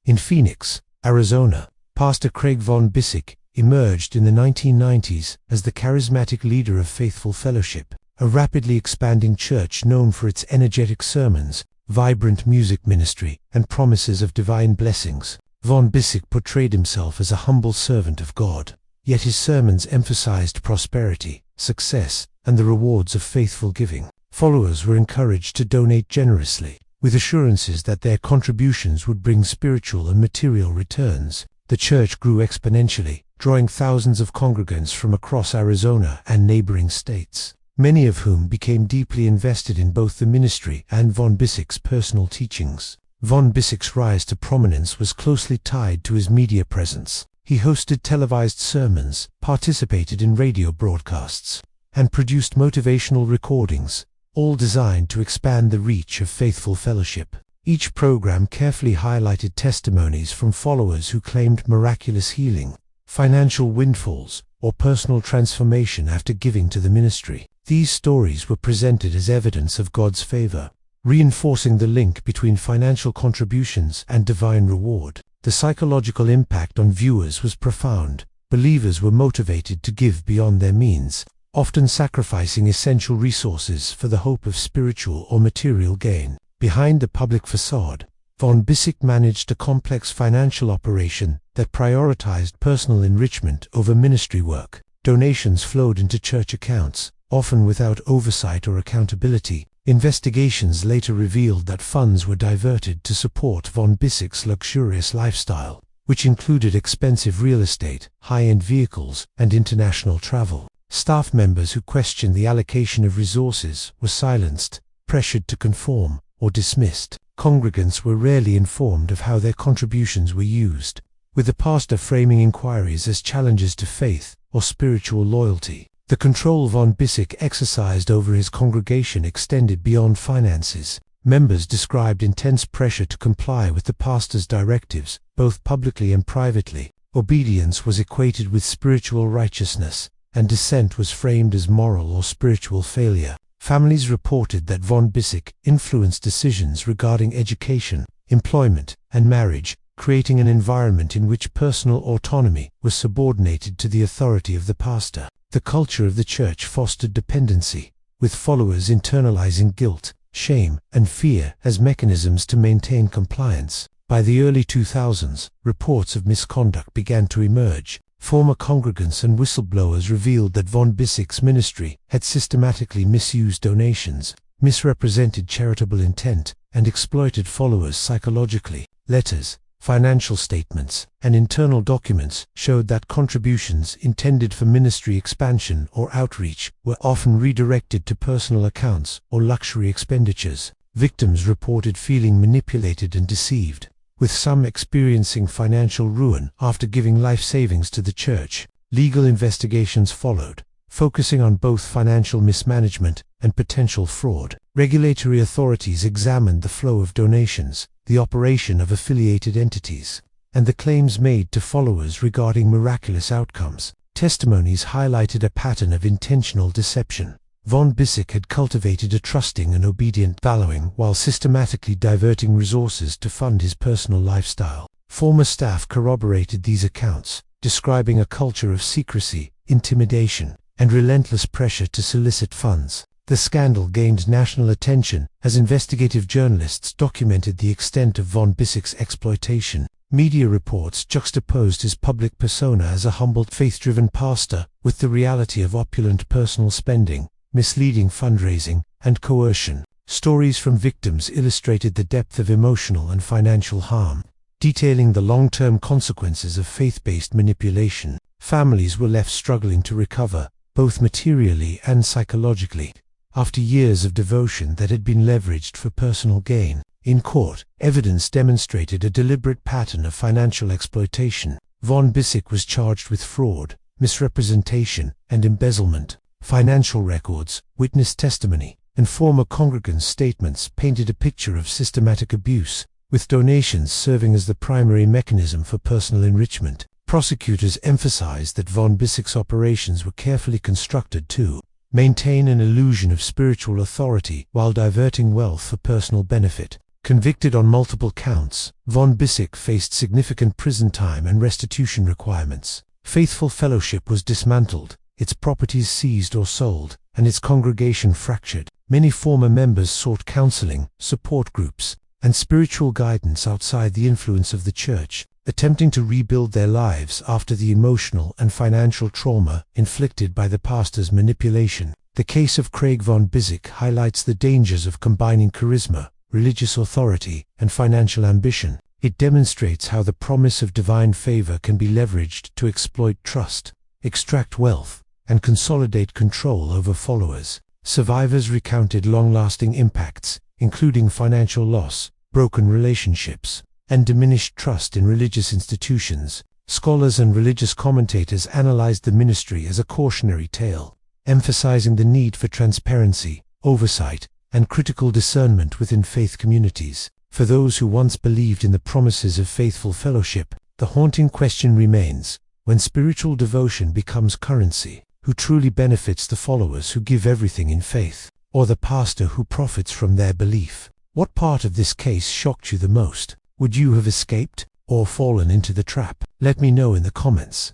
A: In Phoenix, Arizona, Pastor Craig von Buseck emerged in the 1990s as the charismatic leader of Faithful Fellowship, a rapidly expanding church known for its energetic sermons, vibrant music ministry, and promises of divine blessings. Von Buseck portrayed himself as a humble servant of God, yet his sermons emphasized prosperity, success, and the rewards of faithful giving. Followers were encouraged to donate generously, with assurances that their contributions would bring spiritual and material returns. The church grew exponentially, drawing thousands of congregants from across Arizona and neighboring states, many of whom became deeply invested in both the ministry and von Buseck's personal teachings. Von Buseck's rise to prominence was closely tied to his media presence. He hosted televised sermons, participated in radio broadcasts, and produced motivational recordings, all designed to expand the reach of Faithful Fellowship. Each program carefully highlighted testimonies from followers who claimed miraculous healing, financial windfalls, or personal transformation after giving to the ministry. These stories were presented as evidence of God's favor, reinforcing the link between financial contributions and divine reward. The psychological impact on viewers was profound. Believers were motivated to give beyond their means, often sacrificing essential resources for the hope of spiritual or material gain. Behind the public facade, von Buseck managed a complex financial operation that prioritized personal enrichment over ministry work. Donations flowed into church accounts, often without oversight or accountability. Investigations later revealed that funds were diverted to support von Buseck's luxurious lifestyle, which included expensive real estate, high-end vehicles, and international travel. Staff members who questioned the allocation of resources were silenced, pressured to conform, or dismissed. Congregants were rarely informed of how their contributions were used, with the pastor framing inquiries as challenges to faith or spiritual loyalty. The control von Buseck exercised over his congregation extended beyond finances. Members described intense pressure to comply with the pastor's directives, both publicly and privately. Obedience was equated with spiritual righteousness, and dissent was framed as moral or spiritual failure. Families reported that von Buseck influenced decisions regarding education, employment, and marriage, creating an environment in which personal autonomy was subordinated to the authority of the pastor. The culture of the church fostered dependency, with followers internalizing guilt, shame, and fear as mechanisms to maintain compliance. By the early 2000s, reports of misconduct began to emerge. Former congregants and whistleblowers revealed that von Buseck's ministry had systematically misused donations, misrepresented charitable intent, and exploited followers psychologically. Letters, financial statements, and internal documents showed that contributions intended for ministry expansion or outreach were often redirected to personal accounts or luxury expenditures. Victims reported feeling manipulated and deceived, with some experiencing financial ruin after giving life savings to the church. Legal investigations followed, focusing on both financial mismanagement and potential fraud. Regulatory authorities examined the flow of donations, the operation of affiliated entities, and the claims made to followers regarding miraculous outcomes. Testimonies highlighted a pattern of intentional deception. Von Buseck had cultivated a trusting and obedient following while systematically diverting resources to fund his personal lifestyle. Former staff corroborated these accounts, describing a culture of secrecy, intimidation, and relentless pressure to solicit funds. The scandal gained national attention as investigative journalists documented the extent of von Buseck's exploitation. Media reports juxtaposed his public persona as a humble, faith-driven pastor with the reality of opulent personal spending, misleading fundraising, and coercion. Stories from victims illustrated the depth of emotional and financial harm, detailing the long-term consequences of faith-based manipulation. Families were left struggling to recover, both materially and psychologically, after years of devotion that had been leveraged for personal gain. In court, evidence demonstrated a deliberate pattern of financial exploitation. Von Buseck was charged with fraud, misrepresentation, and embezzlement. Financial records, witness testimony, and former congregants' statements painted a picture of systematic abuse, with donations serving as the primary mechanism for personal enrichment. Prosecutors emphasized that von Buseck's operations were carefully constructed to maintain an illusion of spiritual authority while diverting wealth for personal benefit. Convicted on multiple counts, von Buseck faced significant prison time and restitution requirements. Faithful Fellowship was dismantled, its properties seized or sold, and its congregation fractured. Many former members sought counseling, support groups, and spiritual guidance outside the influence of the church, attempting to rebuild their lives after the emotional and financial trauma inflicted by the pastor's manipulation. The case of Craig von Buseck highlights the dangers of combining charisma, religious authority, and financial ambition. It demonstrates how the promise of divine favor can be leveraged to exploit trust, extract wealth, and consolidate control over followers. Survivors recounted long-lasting impacts, including financial loss, broken relationships, and diminished trust in religious institutions. Scholars and religious commentators analyzed the ministry as a cautionary tale, emphasizing the need for transparency, oversight, and critical discernment within faith communities. For those who once believed in the promises of faithful fellowship, the haunting question remains: when spiritual devotion becomes currency, who truly benefits the followers who give everything in faith, or the pastor who profits from their belief? What part of this case shocked you the most? Would you have escaped or fallen into the trap? Let me know in the comments.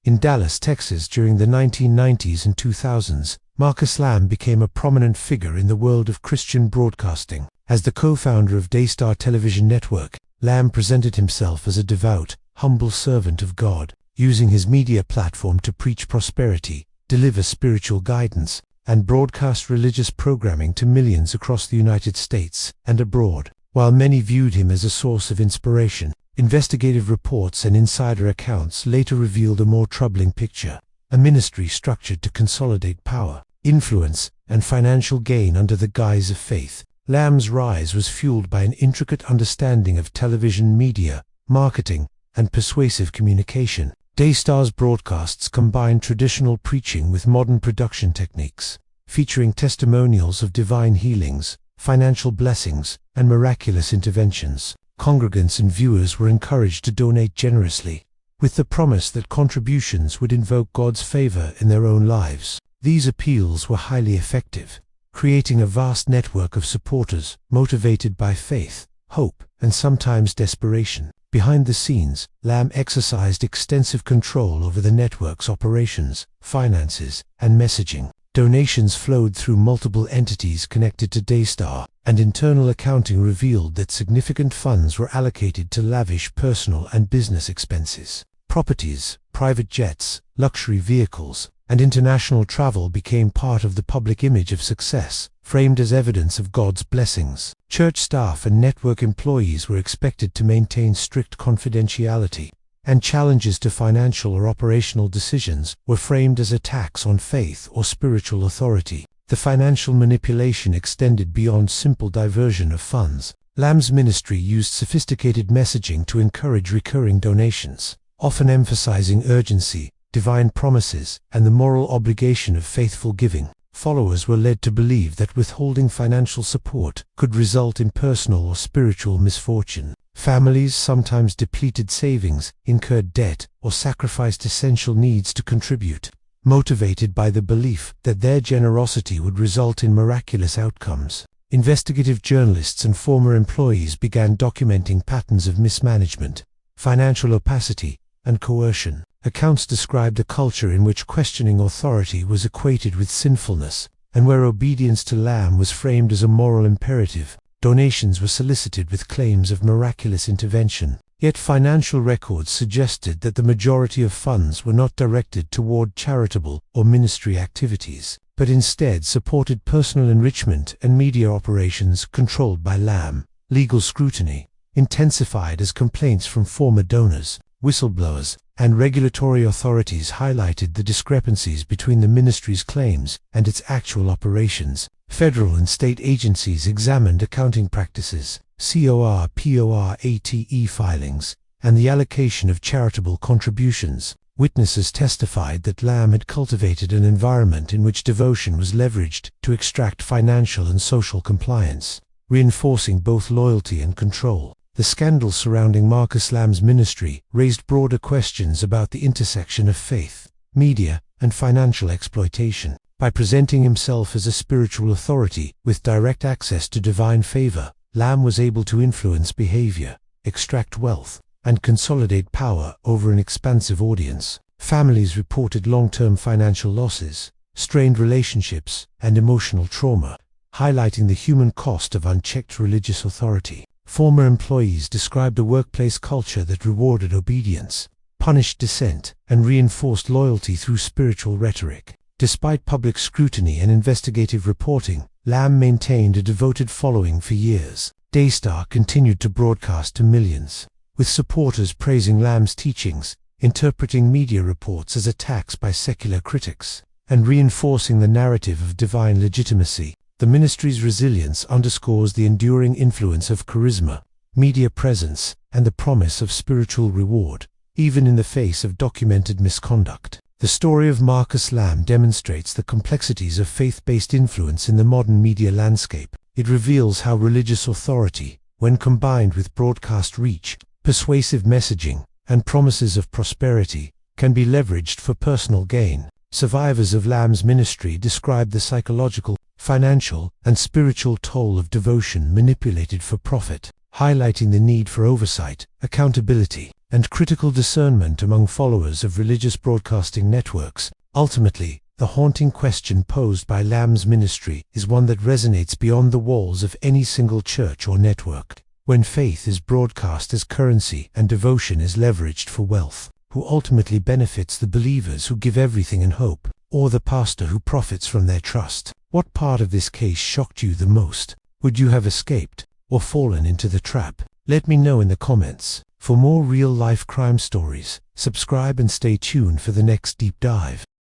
A: In Dallas, Texas during the 1990s and 2000s, Marcus Lamb became a prominent figure in the world of Christian broadcasting. As the co-founder of Daystar Television Network, Lamb presented himself as a devout, humble servant of God, using his media platform to preach prosperity, deliver spiritual guidance, and broadcast religious programming to millions across the United States and abroad. While many viewed him as a source of inspiration, investigative reports and insider accounts later revealed a more troubling picture: a ministry structured to consolidate power, influence, and financial gain under the guise of faith. Lamb's rise was fueled by an intricate understanding of television media, marketing, and persuasive communication. Daystar's broadcasts combined traditional preaching with modern production techniques, featuring testimonials of divine healings, financial blessings, and miraculous interventions. Congregants and viewers were encouraged to donate generously, with the promise that contributions would invoke God's favor in their own lives. These appeals were highly effective, creating a vast network of supporters motivated by faith, hope, and sometimes desperation. Behind the scenes, Lamb exercised extensive control over the network's operations, finances, and messaging. Donations flowed through multiple entities connected to Daystar, and internal accounting revealed that significant funds were allocated to lavish personal and business expenses. Properties, private jets, luxury vehicles, and international travel became part of the public image of success, framed as evidence of God's blessings. Church staff and network employees were expected to maintain strict confidentiality, and challenges to financial or operational decisions were framed as attacks on faith or spiritual authority. The financial manipulation extended beyond simple diversion of funds. Lamb's ministry used sophisticated messaging to encourage recurring donations, often emphasizing urgency, divine promises, and the moral obligation of faithful giving. Followers were led to believe that withholding financial support could result in personal or spiritual misfortune. Families sometimes depleted savings, incurred debt, or sacrificed essential needs to contribute, motivated by the belief that their generosity would result in miraculous outcomes. Investigative journalists and former employees began documenting patterns of mismanagement, financial opacity, and coercion. Accounts described a culture in which questioning authority was equated with sinfulness, and where obedience to Lamb was framed as a moral imperative, donations were solicited with claims of miraculous intervention. Yet financial records suggested that the majority of funds were not directed toward charitable or ministry activities, but instead supported personal enrichment and media operations controlled by Lamb. Legal scrutiny intensified as complaints from former donors, whistleblowers, and regulatory authorities highlighted the discrepancies between the ministry's claims and its actual operations. Federal and state agencies examined accounting practices, CORPORATE filings, and the allocation of charitable contributions. Witnesses testified that Lamb had cultivated an environment in which devotion was leveraged to extract financial and social compliance, reinforcing both loyalty and control. The scandal surrounding Marcus Lamb's ministry raised broader questions about the intersection of faith, media, and financial exploitation. By presenting himself as a spiritual authority with direct access to divine favor, Lamb was able to influence behavior, extract wealth, and consolidate power over an expansive audience. Families reported long-term financial losses, strained relationships, and emotional trauma, highlighting the human cost of unchecked religious authority. Former employees described a workplace culture that rewarded obedience, punished dissent, and reinforced loyalty through spiritual rhetoric. Despite public scrutiny and investigative reporting, Lamb maintained a devoted following for years. Daystar continued to broadcast to millions, with supporters praising Lamb's teachings, interpreting media reports as attacks by secular critics, and reinforcing the narrative of divine legitimacy. The ministry's resilience underscores the enduring influence of charisma, media presence, and the promise of spiritual reward, even in the face of documented misconduct. The story of Marcus Lamb demonstrates the complexities of faith-based influence in the modern media landscape. It reveals how religious authority, when combined with broadcast reach, persuasive messaging, and promises of prosperity, can be leveraged for personal gain. Survivors of Lamb's ministry described the psychological, financial, and spiritual toll of devotion manipulated for profit, highlighting the need for oversight, accountability, and critical discernment among followers of religious broadcasting networks. Ultimately, the haunting question posed by Lamb's ministry is one that resonates beyond the walls of any single church or network. When faith is broadcast as currency and devotion is leveraged for wealth, who ultimately benefits: the believers who give everything in hope, or the pastor who profits from their trust? What part of this case shocked you the most? Would you have escaped or fallen into the trap? Let me know in the comments. For more real-life crime stories, subscribe and stay tuned for the next deep dive.